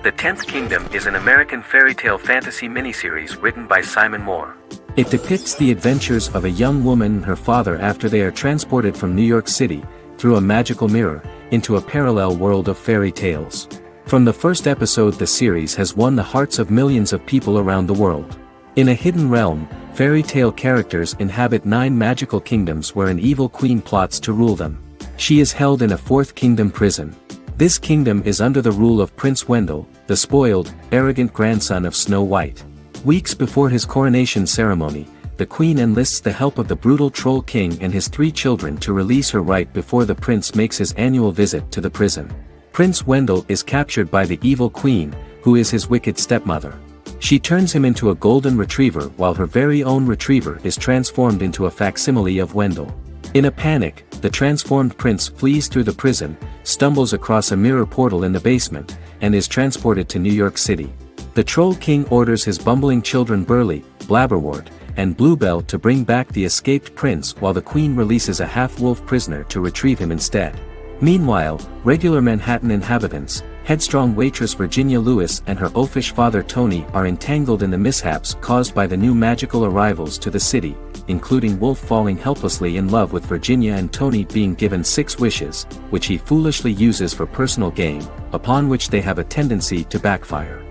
The Tenth Kingdom is an American fairy tale fantasy miniseries written by Simon Moore. It depicts the adventures of a young woman and her father after they are transported from New York City, through a magical mirror, into a parallel world of fairy tales. From the first episode, the series has won the hearts of millions of people around the world. In a hidden realm, fairy tale characters inhabit 9 magical kingdoms where an evil queen plots to rule them. She is held in a 4th kingdom prison. This kingdom is under the rule of Prince Wendell, the spoiled, arrogant grandson of Snow White. Weeks before his coronation ceremony, the queen enlists the help of the brutal Troll King and his 3 children to release her right before the prince makes his annual visit to the prison. Prince Wendell is captured by the evil queen, who is his wicked stepmother. She turns him into a golden retriever while her very own retriever is transformed into a facsimile of Wendell. In a panic, the transformed prince flees through the prison, stumbles across a mirror portal in the basement, and is transported to New York City. The Troll King orders his bumbling children Burly, Blabberwort, and Bluebell to bring back the escaped prince while the queen releases a half-wolf prisoner to retrieve him instead. Meanwhile, regular Manhattan inhabitants, headstrong waitress Virginia Lewis and her oafish father Tony are entangled in the mishaps caused by the new magical arrivals to the city, including Wolf falling helplessly in love with Virginia and Tony being given 6 wishes, which he foolishly uses for personal gain, upon which they have a tendency to backfire.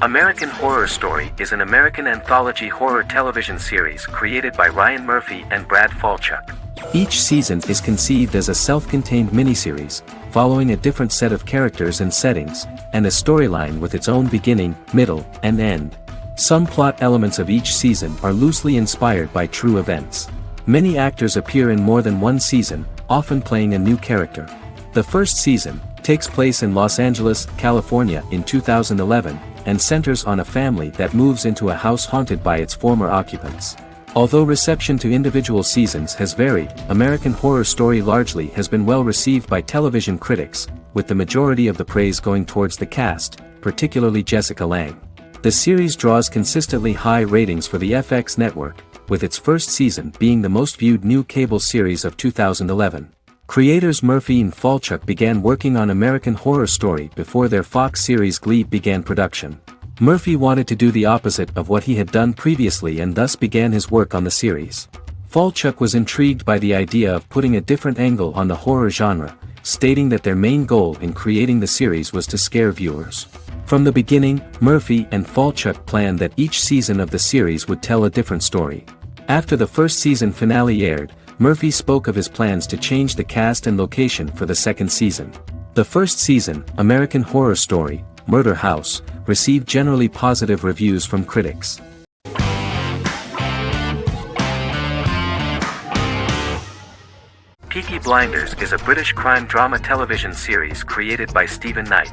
American Horror Story is an American anthology horror television series created by Ryan Murphy and Brad Falchuk. Each season is conceived as a self-contained miniseries, following a different set of characters and settings, and a storyline with its own beginning, middle, and end. Some plot elements of each season are loosely inspired by true events. Many actors appear in more than one season, often playing a new character. The first season takes place in Los Angeles, California in 2011, and centers on a family that moves into a house haunted by its former occupants. Although reception to individual seasons has varied, American Horror Story largely has been well received by television critics, with the majority of the praise going towards the cast, particularly Jessica Lange. The series draws consistently high ratings for the FX network, with its first season being the most viewed new cable series of 2011. Creators Murphy and Falchuk began working on American Horror Story before their Fox series Glee began production. Murphy wanted to do the opposite of what he had done previously and thus began his work on the series. Falchuk was intrigued by the idea of putting a different angle on the horror genre, stating that their main goal in creating the series was to scare viewers. From the beginning, Murphy and Falchuk planned that each season of the series would tell a different story. After the first season finale aired, Murphy spoke of his plans to change the cast and location for the second season. The first season, American Horror Story, Murder House, received generally positive reviews from critics. Peaky Blinders is a British crime drama television series created by Stephen Knight.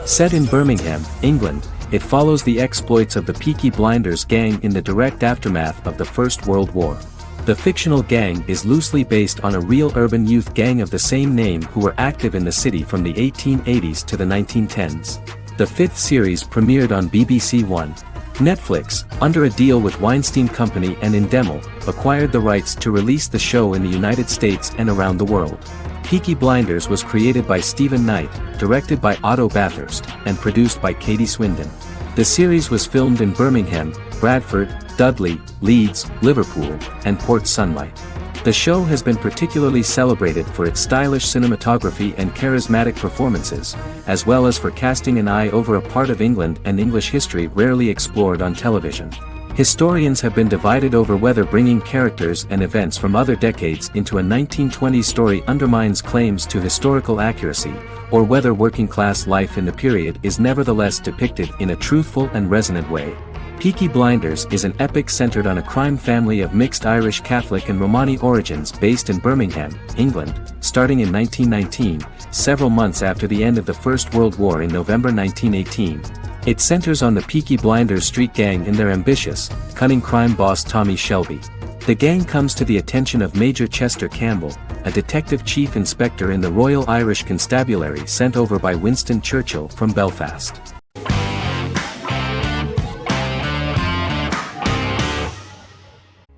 Set in Birmingham, England, it follows the exploits of the Peaky Blinders gang in the direct aftermath of the First World War. The fictional gang is loosely based on a real urban youth gang of the same name who were active in the city from the 1880s to the 1910s. The fifth series premiered on BBC One. Netflix, under a deal with Weinstein Company and Endemol, acquired the rights to release the show in the United States and around the world. Peaky Blinders was created by Stephen Knight, directed by Otto Bathurst, and produced by Katie Swindon. The series was filmed in Birmingham, Bradford, Dudley, Leeds, Liverpool, and Port Sunlight. The show has been particularly celebrated for its stylish cinematography and charismatic performances, as well as for casting an eye over a part of England and English history rarely explored on television. Historians have been divided over whether bringing characters and events from other decades into a 1920s story undermines claims to historical accuracy, or whether working-class life in the period is nevertheless depicted in a truthful and resonant way. Peaky Blinders is an epic centered on a crime family of mixed Irish Catholic and Romani origins based in Birmingham, England, starting in 1919, several months after the end of the First World War in November 1918. It centers on the Peaky Blinders street gang and their ambitious, cunning crime boss Tommy Shelby. The gang comes to the attention of Major Chester Campbell, a detective chief inspector in the Royal Irish Constabulary sent over by Winston Churchill from Belfast.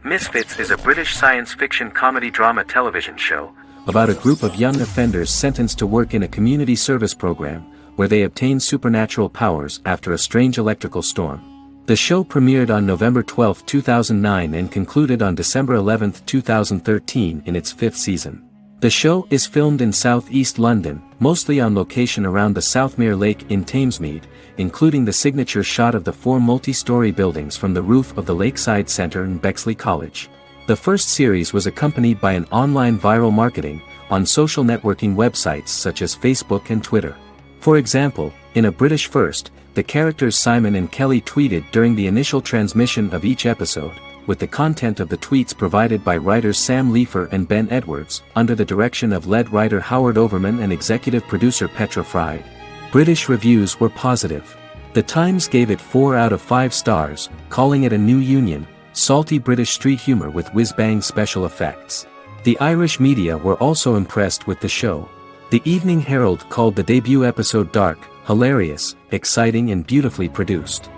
Misfits is a British science fiction comedy drama television show about a group of young offenders sentenced to work in a community service program, where they obtain supernatural powers after a strange electrical storm. The show premiered on November 12, 2009 and concluded on December 11, 2013 in its fifth season. The show is filmed in southeast London, mostly on location around the Southmere Lake in Thamesmead, including the signature shot of the four multi-story buildings from the roof of the Lakeside Centre in Bexley College. The first series was accompanied by an online viral marketing on social networking websites such as Facebook and Twitter. For example, in a British first, the characters Simon and Kelly tweeted during the initial transmission of each episode, with the content of the tweets provided by writers Sam Leifer and Ben Edwards, under the direction of lead writer Howard Overman and executive producer Petra Fried. British reviews were positive. The Times gave it 4 out of 5 stars, calling it a new union, salty British street humor with whiz-bang special effects. The Irish media were also impressed with the show. The Evening Herald called the debut episode dark, hilarious, exciting and beautifully produced.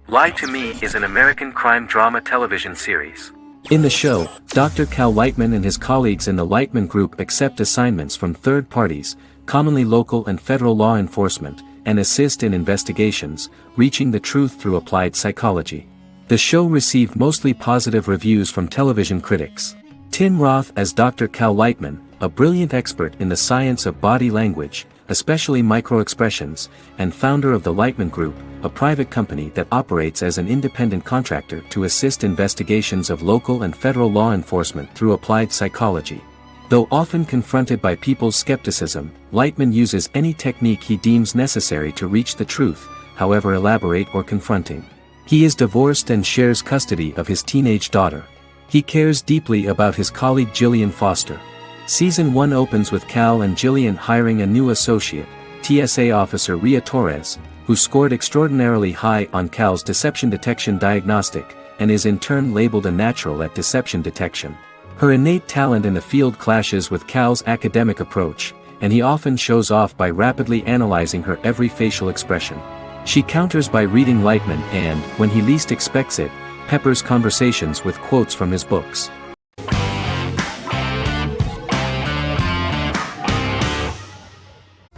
Lie to Me is an American crime drama television series. In the show, Dr. Cal Lightman and his colleagues in the Lightman Group accept assignments from third parties, commonly local and federal law enforcement, and assist in investigations, reaching the truth through applied psychology. The show received mostly positive reviews from television critics. Tim Roth as Dr. Cal Lightman, a brilliant expert in the science of body language, especially microexpressions, and founder of the Lightman Group, a private company that operates as an independent contractor to assist investigations of local and federal law enforcement through applied psychology. Though often confronted by people's skepticism, Lightman uses any technique he deems necessary to reach the truth, however elaborate or confronting. He is divorced and shares custody of his teenage daughter. He cares deeply about his colleague Gillian Foster. Season 1 opens with Cal and Gillian hiring a new associate, TSA officer Rhea Torres, who scored extraordinarily high on Cal's deception detection diagnostic, and is in turn labeled a natural at deception detection. Her innate talent in the field clashes with Cal's academic approach, and he often shows off by rapidly analyzing her every facial expression. She counters by reading Lightman and, when he least expects it, peppers conversations with quotes from his books.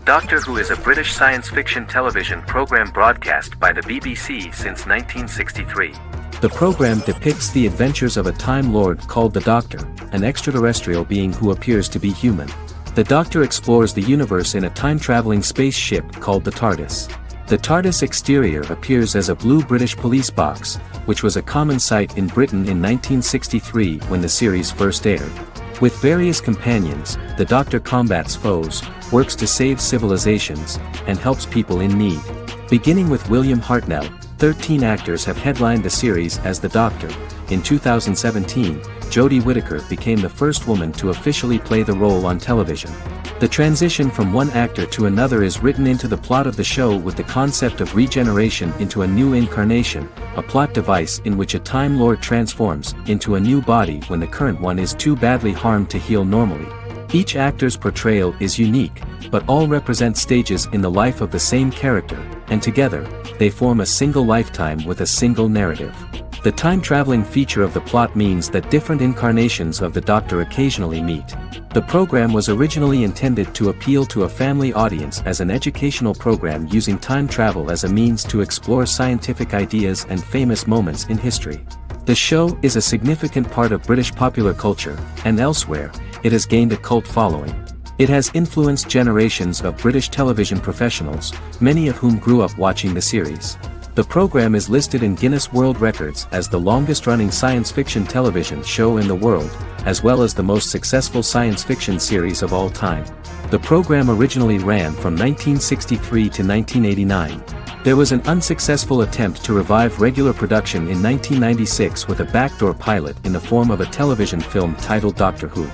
Doctor Who is a British science fiction television program broadcast by the BBC since 1963. The program depicts the adventures of a Time Lord called the Doctor, an extraterrestrial being who appears to be human. The Doctor explores the universe in a time-traveling spaceship called the TARDIS. The TARDIS exterior appears as a blue British police box, which was a common sight in Britain in 1963 when the series first aired. With various companions, the Doctor combats foes, works to save civilizations, and helps people in need. Beginning with William Hartnell, 13 actors have headlined the series as the Doctor. In 2017, Jodie Whittaker became the first woman to officially play the role on television. The transition from one actor to another is written into the plot of the show with the concept of regeneration into a new incarnation, a plot device in which a Time Lord transforms into a new body when the current one is too badly harmed to heal normally. Each actor's portrayal is unique, but all represent stages in the life of the same character, and together, they form a single lifetime with a single narrative. The time-traveling feature of the plot means that different incarnations of the Doctor occasionally meet. The program was originally intended to appeal to a family audience as an educational program using time travel as a means to explore scientific ideas and famous moments in history. The show is a significant part of British popular culture, and elsewhere, it has gained a cult following. It has influenced generations of British television professionals, many of whom grew up watching the series. The program is listed in Guinness World Records as the longest-running science fiction television show in the world, as well as the most successful science fiction series of all time. The program originally ran from 1963 to 1989. There was an unsuccessful attempt to revive regular production in 1996 with a backdoor pilot in the form of a television film titled Doctor Who.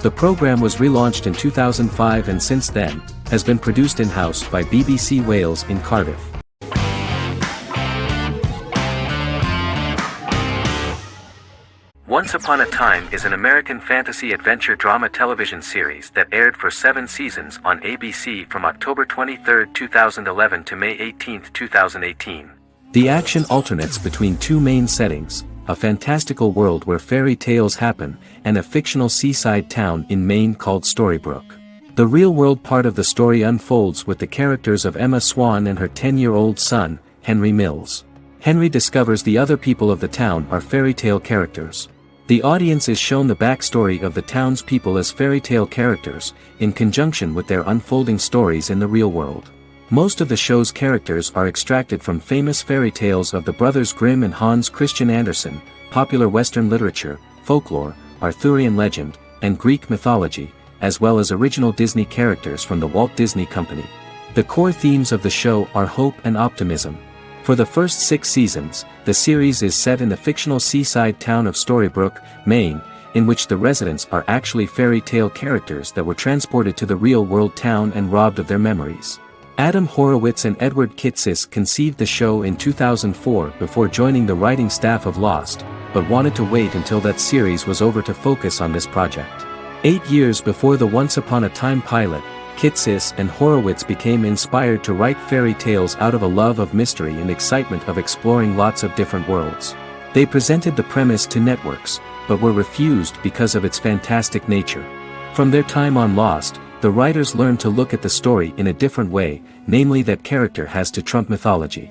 The program was relaunched in 2005 and since then, has been produced in-house by BBC Wales in Cardiff. Once Upon a Time is an American fantasy adventure drama television series that aired for 7 seasons on ABC from October 23, 2011 to May 18, 2018. The action alternates between two main settings, a fantastical world where fairy tales happen, and a fictional seaside town in Maine called Storybrooke. The real-world part of the story unfolds with the characters of Emma Swan and her 10-year-old son, Henry Mills. Henry discovers the other people of the town are fairy tale characters. The audience is shown the backstory of the townspeople as fairy tale characters, in conjunction with their unfolding stories in the real world. Most of the show's characters are extracted from famous fairy tales of the Brothers Grimm and Hans Christian Andersen, popular Western literature, folklore, Arthurian legend, and Greek mythology, as well as original Disney characters from the Walt Disney Company. The core themes of the show are hope and optimism. For the first 6 seasons, the series is set in the fictional seaside town of Storybrooke, Maine, in which the residents are actually fairy tale characters that were transported to the real-world town and robbed of their memories. Adam Horowitz and Edward Kitsis conceived the show in 2004 before joining the writing staff of Lost, but wanted to wait until that series was over to focus on this project. 8 years before the Once Upon a Time pilot, Kitsis and Horowitz became inspired to write fairy tales out of a love of mystery and excitement of exploring lots of different worlds. They presented the premise to networks, but were refused because of its fantastic nature. From their time on Lost, the writers learned to look at the story in a different way, namely that character has to trump mythology.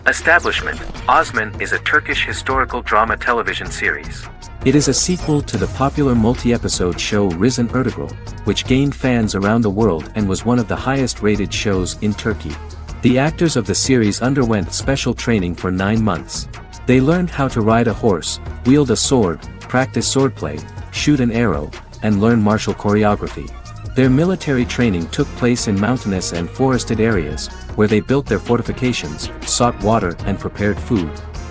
Establishment: Osman is a Turkish historical drama television series. It is a sequel to the popular multi-episode show Risen Ertugrul, which gained fans around the world and was one of the highest-rated shows in Turkey. The actors of the series underwent special training for 9 months. They learned how to ride a horse, wield a sword, practice swordplay, shoot an arrow, and learn martial choreography. Their military training took place in mountainous and forested areas, where they built their fortifications, sought water and prepared food.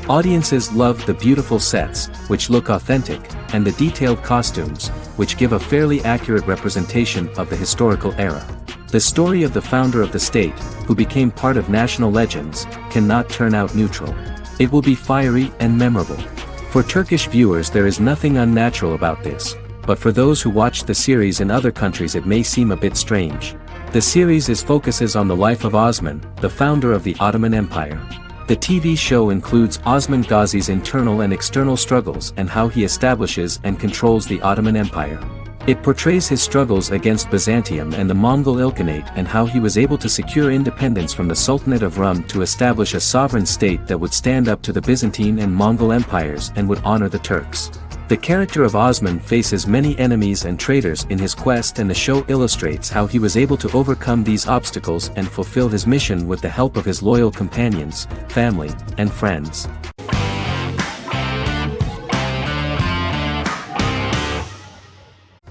Audiences loved the beautiful sets, which look authentic, and the detailed costumes, which give a fairly accurate representation of the historical era. The story of the founder of the state, who became part of national legends, cannot turn out neutral. It will be fiery and memorable. For Turkish viewers there is nothing unnatural about this, but for those who watched the series in other countries it may seem a bit strange. The series focuses on the life of Osman, the founder of the Ottoman Empire. The TV show includes Osman Ghazi's internal and external struggles and how he establishes and controls the Ottoman Empire. It portrays his struggles against Byzantium and the Mongol Ilkhanate and how he was able to secure independence from the Sultanate of Rum to establish a sovereign state that would stand up to the Byzantine and Mongol empires and would honor the Turks. The character of Osman faces many enemies and traitors in his quest, and the show illustrates how he was able to overcome these obstacles and fulfill his mission with the help of his loyal companions, family, and friends.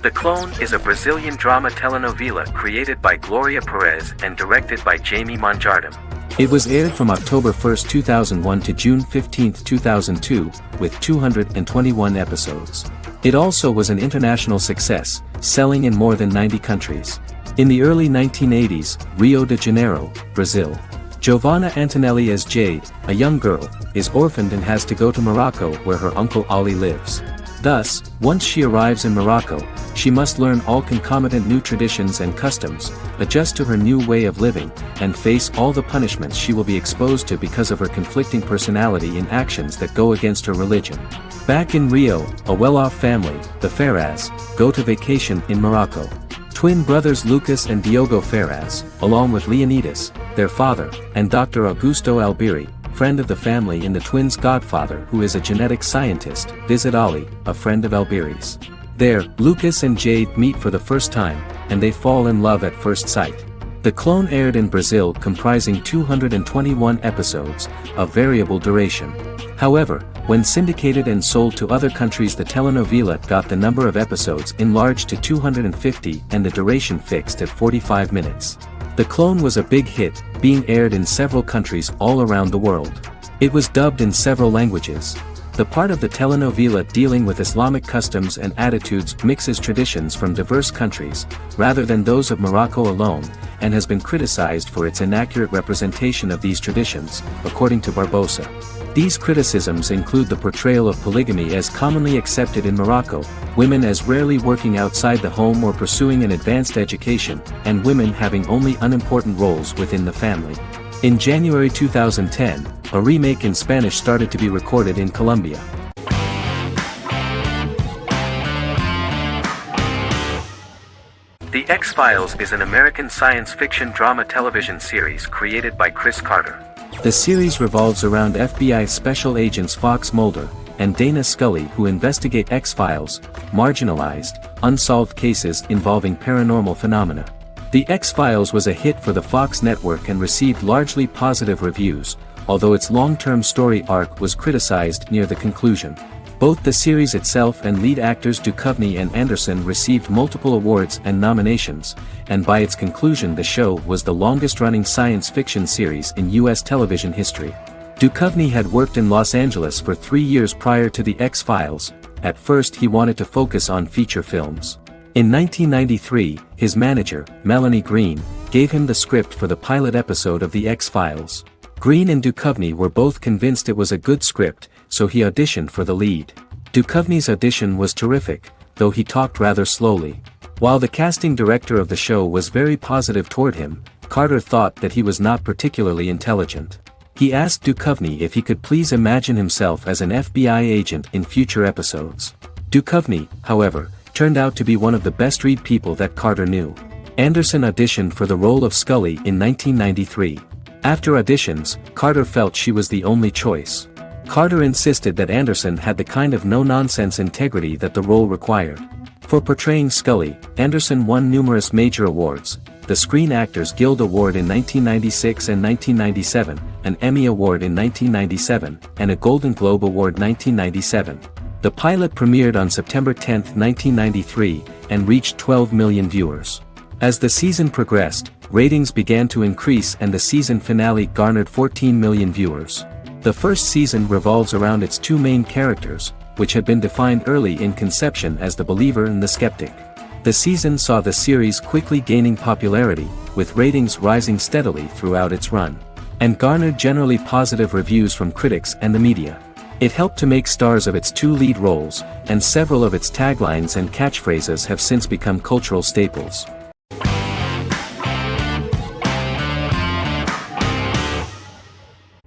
The Clone is a Brazilian drama telenovela created by Gloria Perez and directed by Jamie Monjardim. It was aired from October 1, 2001 to June 15, 2002, with 221 episodes. It also was an international success, selling in more than 90 countries. In the early 1980s, Rio de Janeiro, Brazil. Giovanna Antonelli as Jade, a young girl, is orphaned and has to go to Morocco where her uncle Ali lives. Thus, once she arrives in Morocco, she must learn all concomitant new traditions and customs, adjust to her new way of living, and face all the punishments she will be exposed to because of her conflicting personality in actions that go against her religion. Back in Rio, a well-off family, the Ferraz, go to vacation in Morocco. Twin brothers Lucas and Diogo Ferraz, along with Leonidas, their father, and Dr. Augusto Albiri, friend of the family and the twins' godfather who is a genetic scientist, visit Ali, a friend of Albiri's. There, Lucas and Jade meet for the first time, and they fall in love at first sight. The Clone aired in Brazil comprising 221 episodes, of variable duration. However, when syndicated and sold to other countries the telenovela got the number of episodes enlarged to 250 and the duration fixed at 45 minutes. The Clone was a big hit, being aired in several countries all around the world. It was dubbed in several languages. The part of the telenovela dealing with Islamic customs and attitudes mixes traditions from diverse countries, rather than those of Morocco alone, and has been criticized for its inaccurate representation of these traditions, according to Barbosa. These criticisms include the portrayal of polygamy as commonly accepted in Morocco, women as rarely working outside the home or pursuing an advanced education, and women having only unimportant roles within the family. In January 2010, a remake in Spanish started to be recorded in Colombia. The X-Files is an American science fiction drama television series created by Chris Carter. The series revolves around FBI special agents Fox Mulder and Dana Scully who investigate X-Files, marginalized, unsolved cases involving paranormal phenomena. The X-Files was a hit for the Fox network and received largely positive reviews, although its long-term story arc was criticized near the conclusion. Both the series itself and lead actors Duchovny and Anderson received multiple awards and nominations, and by its conclusion the show was the longest-running science fiction series in U.S. television history. Duchovny had worked in Los Angeles for 3 years prior to The X-Files. At first he wanted to focus on feature films. In 1993, his manager, Melanie Green, gave him the script for the pilot episode of The X-Files. Green and Duchovny were both convinced it was a good script, so he auditioned for the lead. Duchovny's audition was terrific, though he talked rather slowly. While the casting director of the show was very positive toward him, Carter thought that he was not particularly intelligent. He asked Duchovny if he could please imagine himself as an FBI agent in future episodes. Duchovny, however, turned out to be one of the best-read people that Carter knew. Anderson auditioned for the role of Scully in 1993. After auditions, Carter felt she was the only choice. Carter insisted that Anderson had the kind of no-nonsense integrity that the role required. For portraying Scully, Anderson won numerous major awards, the Screen Actors Guild Award in 1996 and 1997, an Emmy Award in 1997, and a Golden Globe Award 1997. The pilot premiered on September 10, 1993, and reached 12 million viewers. As the season progressed, ratings began to increase and the season finale garnered 14 million viewers. The first season revolves around its two main characters, which had been defined early in conception as the believer and the skeptic. The season saw the series quickly gaining popularity, with ratings rising steadily throughout its run, and garnered generally positive reviews from critics and the media. It helped to make stars of its 2 lead roles, and several of its taglines and catchphrases have since become cultural staples.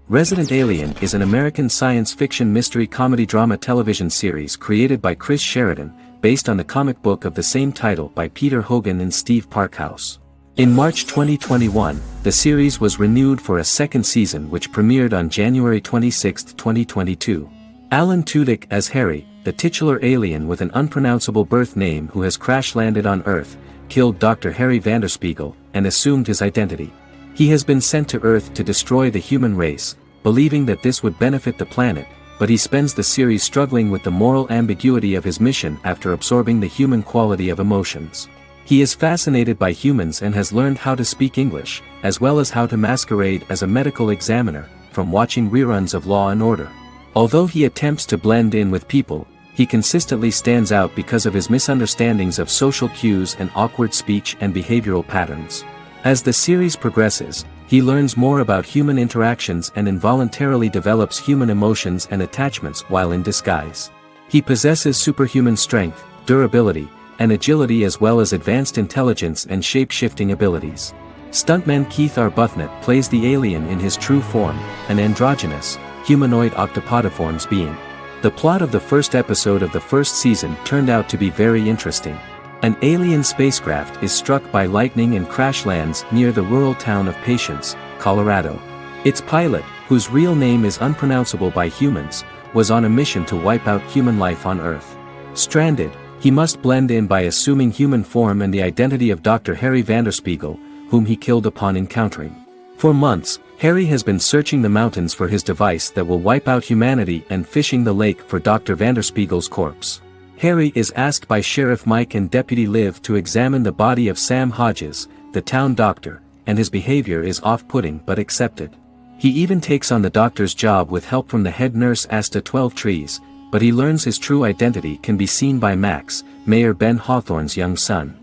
Resident Alien is an American science fiction mystery comedy drama television series created by Chris Sheridan, based on the comic book of the same title by Peter Hogan and Steve Parkhouse. In March 2021, the series was renewed for a second season which premiered on January 26, 2022. Alan Tudyk as Harry, the titular alien with an unpronounceable birth name who has crash-landed on Earth, killed Dr. Harry Vanderspiegel, and assumed his identity. He has been sent to Earth to destroy the human race, believing that this would benefit the planet, but he spends the series struggling with the moral ambiguity of his mission after absorbing the human quality of emotions. He is fascinated by humans and has learned how to speak English, as well as how to masquerade as a medical examiner, from watching reruns of Law and Order. Although he attempts to blend in with people, he consistently stands out because of his misunderstandings of social cues and awkward speech and behavioral patterns. As the series progresses, he learns more about human interactions and involuntarily develops human emotions and attachments while in disguise. He possesses superhuman strength, durability, and agility as well as advanced intelligence and shape-shifting abilities. Stuntman Keith Arbuthnot plays the alien in his true form, an androgynous, humanoid octopodiforms being. The plot of the first episode of the first season turned out to be very interesting. An alien spacecraft is struck by lightning and crash lands near the rural town of Patience, Colorado. Its pilot, whose real name is unpronounceable by humans, was on a mission to wipe out human life on Earth. Stranded, he must blend in by assuming human form and the identity of Dr. Harry Vanderspiegel, whom he killed upon encountering. For months, Harry has been searching the mountains for his device that will wipe out humanity and fishing the lake for Dr. Vanderspiegel's corpse. Harry is asked by Sheriff Mike and Deputy Liv to examine the body of Sam Hodges, the town doctor, and his behavior is off-putting but accepted. He even takes on the doctor's job with help from the head nurse Asta 12 Trees, but he learns his true identity can be seen by Max, Mayor Ben Hawthorne's young son.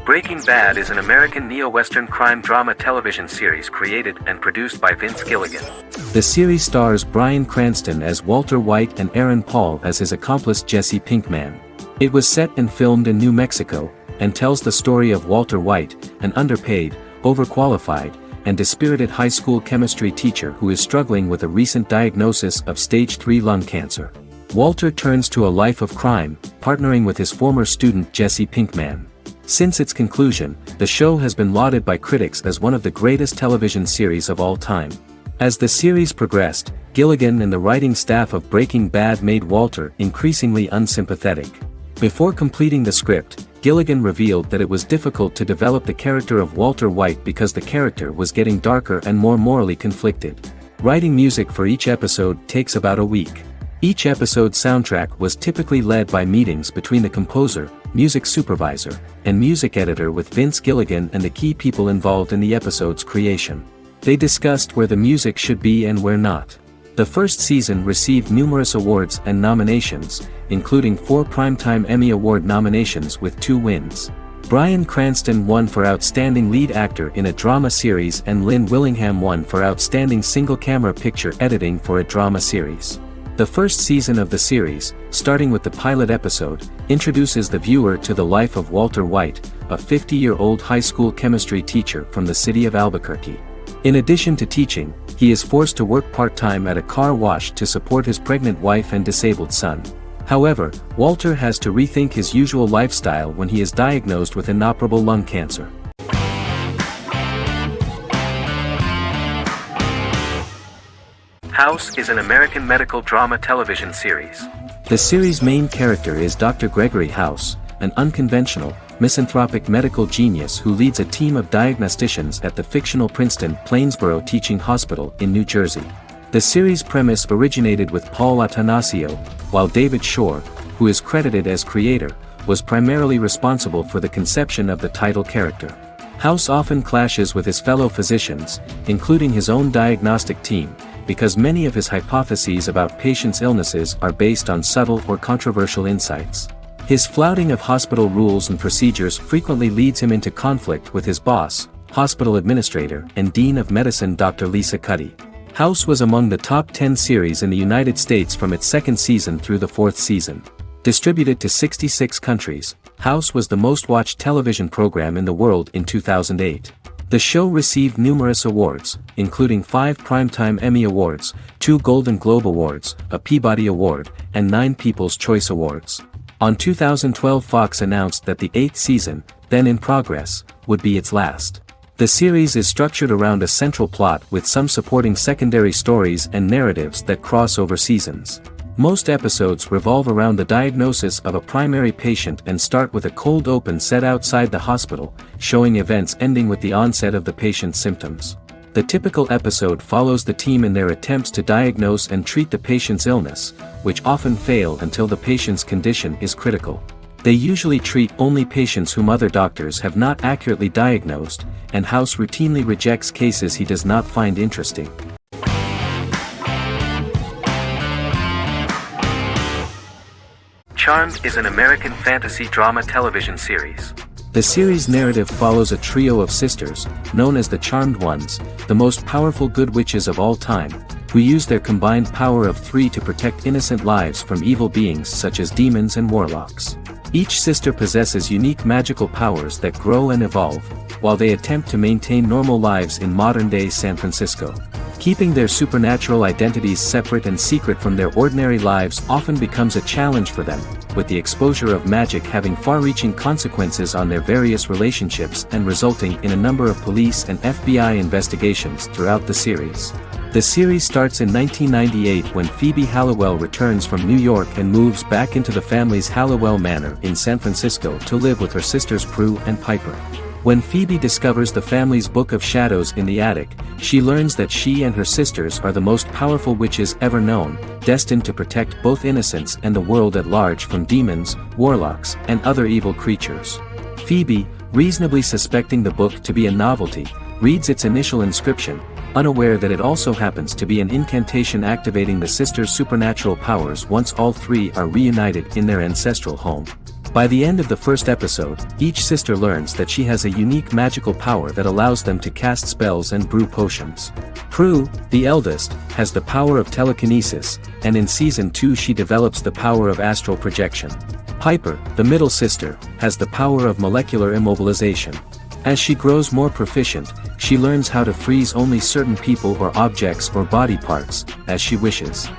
Breaking Bad is an American neo-Western crime drama television series created and produced by Vince Gilligan. The series stars Bryan Cranston as Walter White and Aaron Paul as his accomplice Jesse Pinkman. It was set and filmed in New Mexico, and tells the story of Walter White, an underpaid, overqualified, and dispirited high school chemistry teacher who is struggling with a recent diagnosis of stage 3 lung cancer. Walter turns to a life of crime, partnering with his former student Jesse Pinkman. Since its conclusion, the show has been lauded by critics as one of the greatest television series of all time. As the series progressed, Gilligan and the writing staff of Breaking Bad made Walter increasingly unsympathetic. Before completing the script, Gilligan revealed that it was difficult to develop the character of Walter White because the character was getting darker and more morally conflicted. Writing music for each episode takes about a week. Each episode's soundtrack was typically led by meetings between the composer, music supervisor, and music editor with Vince Gilligan and the key people involved in the episode's creation. They discussed where the music should be and where not. The first season received numerous awards and nominations, including 4 Primetime Emmy Award nominations with 2 wins. Bryan Cranston won for Outstanding Lead Actor in a Drama Series and Lynn Willingham won for Outstanding Single-Camera Picture Editing for a Drama Series. The first season of the series, starting with the pilot episode, introduces the viewer to the life of Walter White, a 50-year-old high school chemistry teacher from the city of Albuquerque. In addition to teaching, he is forced to work part-time at a car wash to support his pregnant wife and disabled son. However, Walter has to rethink his usual lifestyle when he is diagnosed with inoperable lung cancer. House is an American medical drama television series. The series' main character is Dr. Gregory House, an unconventional, misanthropic medical genius who leads a team of diagnosticians at the fictional Princeton Plainsboro Teaching Hospital in New Jersey. The series' premise originated with Paul Attanasio, while David Shore, who is credited as creator, was primarily responsible for the conception of the title character. House often clashes with his fellow physicians, including his own diagnostic team, because many of his hypotheses about patients' illnesses are based on subtle or controversial insights. His flouting of hospital rules and procedures frequently leads him into conflict with his boss, hospital administrator, and dean of medicine Dr. Lisa Cuddy. House was among the top 10 series in the United States from its second season through the fourth season. Distributed to 66 countries, House was the most-watched television program in the world in 2008. The show received numerous awards, including 5 Primetime Emmy Awards, 2 Golden Globe Awards, a Peabody Award, and 9 People's Choice Awards. On 2012, Fox announced that the 8th season, then in progress, would be its last. The series is structured around a central plot with some supporting secondary stories and narratives that cross over seasons. Most episodes revolve around the diagnosis of a primary patient and start with a cold open set outside the hospital, showing events ending with the onset of the patient's symptoms. The typical episode follows the team in their attempts to diagnose and treat the patient's illness, which often fail until the patient's condition is critical. They usually treat only patients whom other doctors have not accurately diagnosed, and House routinely rejects cases he does not find interesting. Charmed is an American fantasy drama television series. The series' narrative follows a trio of sisters, known as the Charmed Ones, the most powerful good witches of all time, who use their combined power of 3 to protect innocent lives from evil beings such as demons and warlocks. Each sister possesses unique magical powers that grow and evolve, while they attempt to maintain normal lives in modern-day San Francisco. Keeping their supernatural identities separate and secret from their ordinary lives often becomes a challenge for them, with the exposure of magic having far-reaching consequences on their various relationships and resulting in a number of police and FBI investigations throughout the series. The series starts in 1998 when Phoebe Halliwell returns from New York and moves back into the family's Halliwell Manor in San Francisco to live with her sisters Prue and Piper. When Phoebe discovers the family's Book of Shadows in the attic, she learns that she and her sisters are the most powerful witches ever known, destined to protect both innocents and the world at large from demons, warlocks, and other evil creatures. Phoebe, reasonably suspecting the book to be a novelty, reads its initial inscription, unaware that it also happens to be an incantation activating the sisters' supernatural powers once all 3 are reunited in their ancestral home. By the end of the first episode, each sister learns that she has a unique magical power that allows them to cast spells and brew potions. Prue, the eldest, has the power of telekinesis, and in Season 2 she develops the power of astral projection. Piper, the middle sister, has the power of molecular immobilization. As she grows more proficient, she learns how to freeze only certain people or objects or body parts, as she wishes.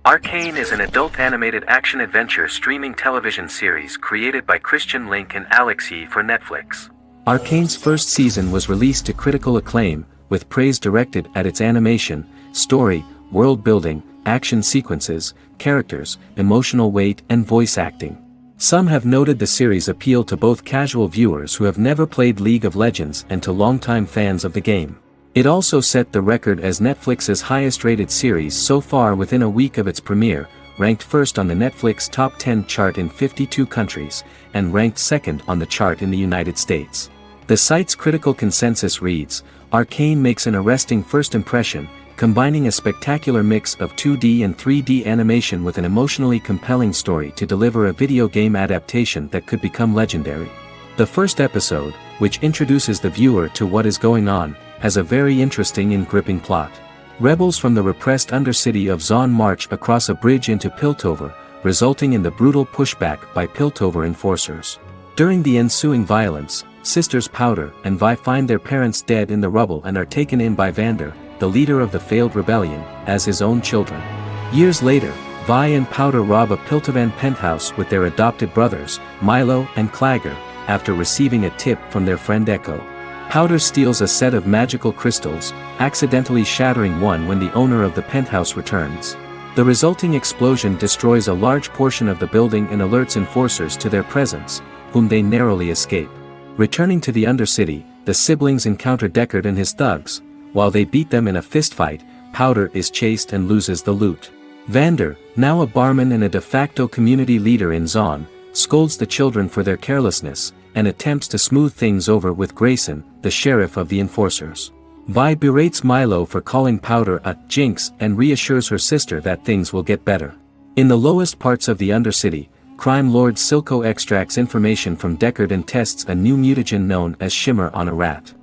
Arcane is an adult animated action-adventure streaming television series created by Christian Link and Alex Yee for Netflix. Arcane's first season was released to critical acclaim, with praise directed at its animation, story, world-building, action sequences, characters, emotional weight and voice acting. Some have noted the series' appeal to both casual viewers who have never played League of Legends and to longtime fans of the game. It also set the record as Netflix's highest-rated series so far within a week of its premiere, ranked first on the Netflix Top 10 chart in 52 countries, and ranked second on the chart in the United States. The site's critical consensus reads, "Arcane makes an arresting first impression, combining a spectacular mix of 2D and 3D animation with an emotionally compelling story to deliver a video game adaptation that could become legendary." The first episode, which introduces the viewer to what is going on, has a very interesting and gripping plot. Rebels from the repressed undercity of Zon march across a bridge into Piltover, resulting in the brutal pushback by Piltover enforcers. During the ensuing violence, sisters Powder and Vi find their parents dead in the rubble and are taken in by Vander, the leader of the failed rebellion, as his own children. Years later, Vi and Powder rob a Piltovan penthouse with their adopted brothers, Milo and Clagger, after receiving a tip from their friend Echo. Powder steals a set of magical crystals, accidentally shattering one when the owner of the penthouse returns. The resulting explosion destroys a large portion of the building and alerts enforcers to their presence, whom they narrowly escape. Returning to the Undercity, the siblings encounter Deckard and his thugs. While they beat them in a fistfight, Powder is chased and loses the loot. Vander, now a barman and a de facto community leader in Zon, scolds the children for their carelessness, and attempts to smooth things over with Grayson, the sheriff of the enforcers. Vi berates Milo for calling Powder a jinx and reassures her sister that things will get better. In the lowest parts of the Undercity, crime lord Silco extracts information from Deckard and tests a new mutagen known as Shimmer on a rat.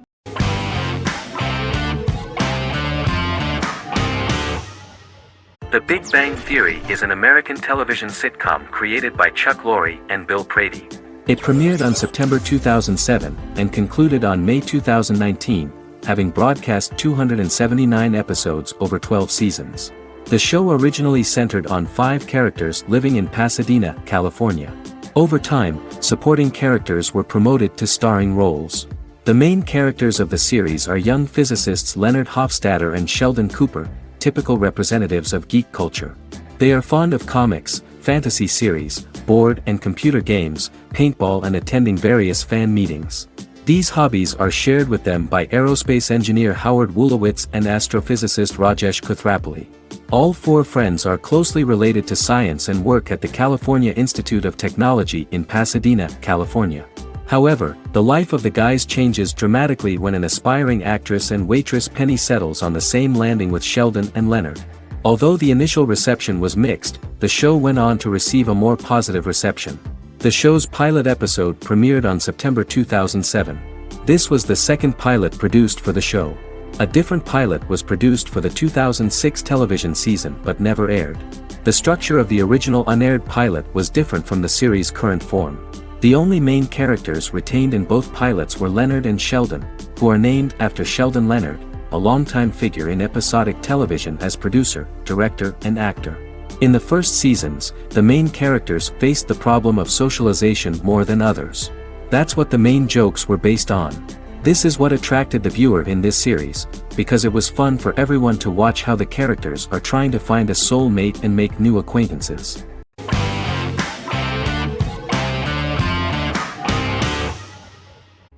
The Big Bang Theory is an American television sitcom created by Chuck Lorre and Bill Prady. It premiered on September 2007 and concluded on May 2019, having broadcast 279 episodes over 12 seasons. The show originally centered on 5 characters living in Pasadena, California. Over time, supporting characters were promoted to starring roles. The main characters of the series are young physicists Leonard Hofstadter and Sheldon Cooper, typical representatives of geek culture. They are fond of comics, fantasy series, board and computer games, paintball and attending various fan meetings. These hobbies are shared with them by aerospace engineer Howard Wolowitz and astrophysicist Rajesh Kuthrapalli. All 4 friends are closely related to science and work at the California Institute of Technology in Pasadena, California. However, the life of the guys changes dramatically when an aspiring actress and waitress Penny settles on the same landing with Sheldon and Leonard. Although the initial reception was mixed, the show went on to receive a more positive reception. The show's pilot episode premiered on September 2007. This was the second pilot produced for the show. A different pilot was produced for the 2006 television season but never aired. The structure of the original unaired pilot was different from the series' current form. The only main characters retained in both pilots were Leonard and Sheldon, who are named after Sheldon Leonard, a longtime figure in episodic television as producer, director, and actor. In the first seasons, the main characters faced the problem of socialization more than others. That's what the main jokes were based on. This is what attracted the viewer in this series, because it was fun for everyone to watch how the characters are trying to find a soul mate and make new acquaintances.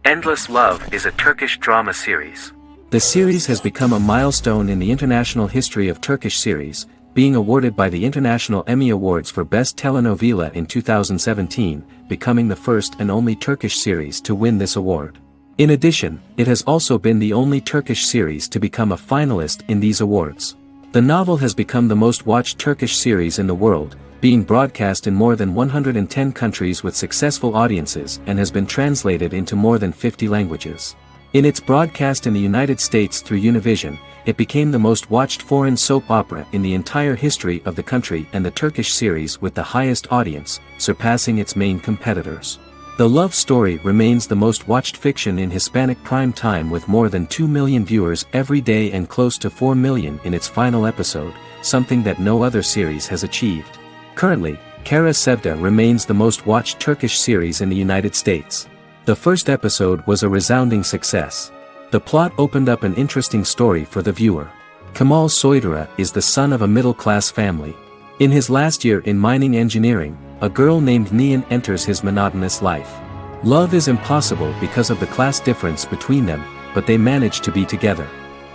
Endless Love is a Turkish drama series. The series has become a milestone in the international history of Turkish series, being awarded by the International Emmy Awards for Best Telenovela in 2017, becoming the first and only Turkish series to win this award. In addition, it has also been the only Turkish series to become a finalist in these awards. The novel has become the most watched Turkish series in the world, being broadcast in more than 110 countries with successful audiences and has been translated into more than 50 languages. In its broadcast in the United States through Univision, it became the most watched foreign soap opera in the entire history of the country and the Turkish series with the highest audience, surpassing its main competitors. The love story remains the most watched fiction in Hispanic prime time with more than 2 million viewers every day and close to 4 million in its final episode, something that no other series has achieved. Currently, Kara Sevda remains the most watched Turkish series in the United States. The first episode was a resounding success. The plot opened up an interesting story for the viewer. Kemal Soydura is the son of a middle-class family. In his last year in mining engineering, a girl named Nihan enters his monotonous life. Love is impossible because of the class difference between them, but they manage to be together.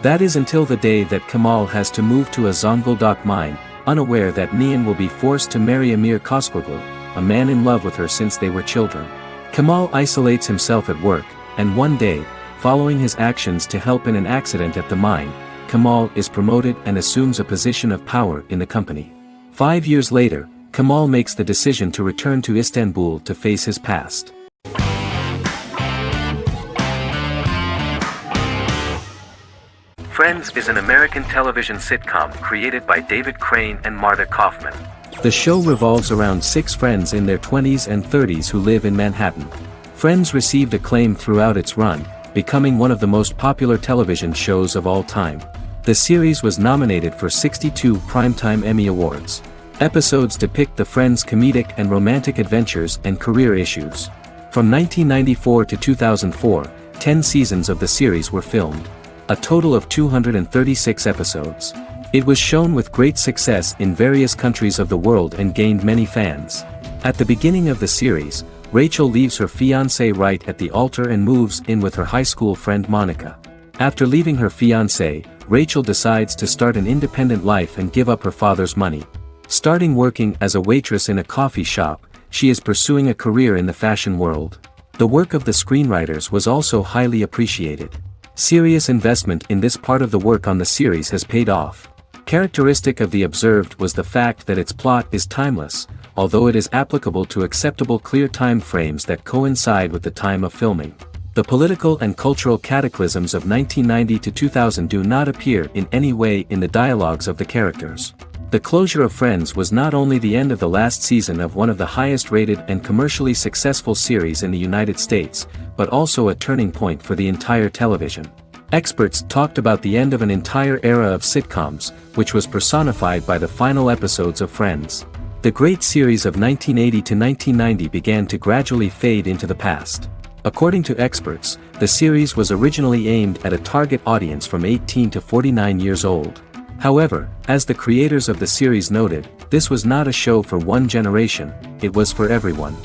That is until the day that Kemal has to move to a Zonguldak mine, unaware that Nihan will be forced to marry Amir Koskoglu, a man in love with her since they were children. Kemal isolates himself at work, and one day, following his actions to help in an accident at the mine, Kemal is promoted and assumes a position of power in the company. 5 years later, Kemal makes the decision to return to Istanbul to face his past. Friends is an American television sitcom created by David Crane and Marta Kaufman. The show revolves around 6 friends in their 20s and 30s who live in Manhattan. Friends received acclaim throughout its run, becoming one of the most popular television shows of all time. The series was nominated for 62 Primetime Emmy Awards. Episodes depict the friends' comedic and romantic adventures and career issues. From 1994 to 2004, 10 seasons of the series were filmed. A total of 236 episodes. It was shown with great success in various countries of the world and gained many fans. At the beginning of the series, Rachel leaves her fiancé right at the altar and moves in with her high school friend Monica. After leaving her fiancé, Rachel decides to start an independent life and give up her father's money. Starting working as a waitress in a coffee shop, she is pursuing a career in the fashion world. The work of the screenwriters was also highly appreciated. Serious investment in this part of the work on the series has paid off. Characteristic of The Observed was the fact that its plot is timeless, although it is applicable to acceptable clear time frames that coincide with the time of filming. The political and cultural cataclysms of 1990 to 2000 do not appear in any way in the dialogues of the characters. The closure of Friends was not only the end of the last season of one of the highest-rated and commercially successful series in the United States, but also a turning point for the entire television. Experts talked about the end of an entire era of sitcoms, which was personified by the final episodes of Friends. The great series of 1980 to 1990 began to gradually fade into the past. According to experts, the series was originally aimed at a target audience from 18 to 49 years old. However, as the creators of the series noted, this was not a show for one generation, it was for everyone.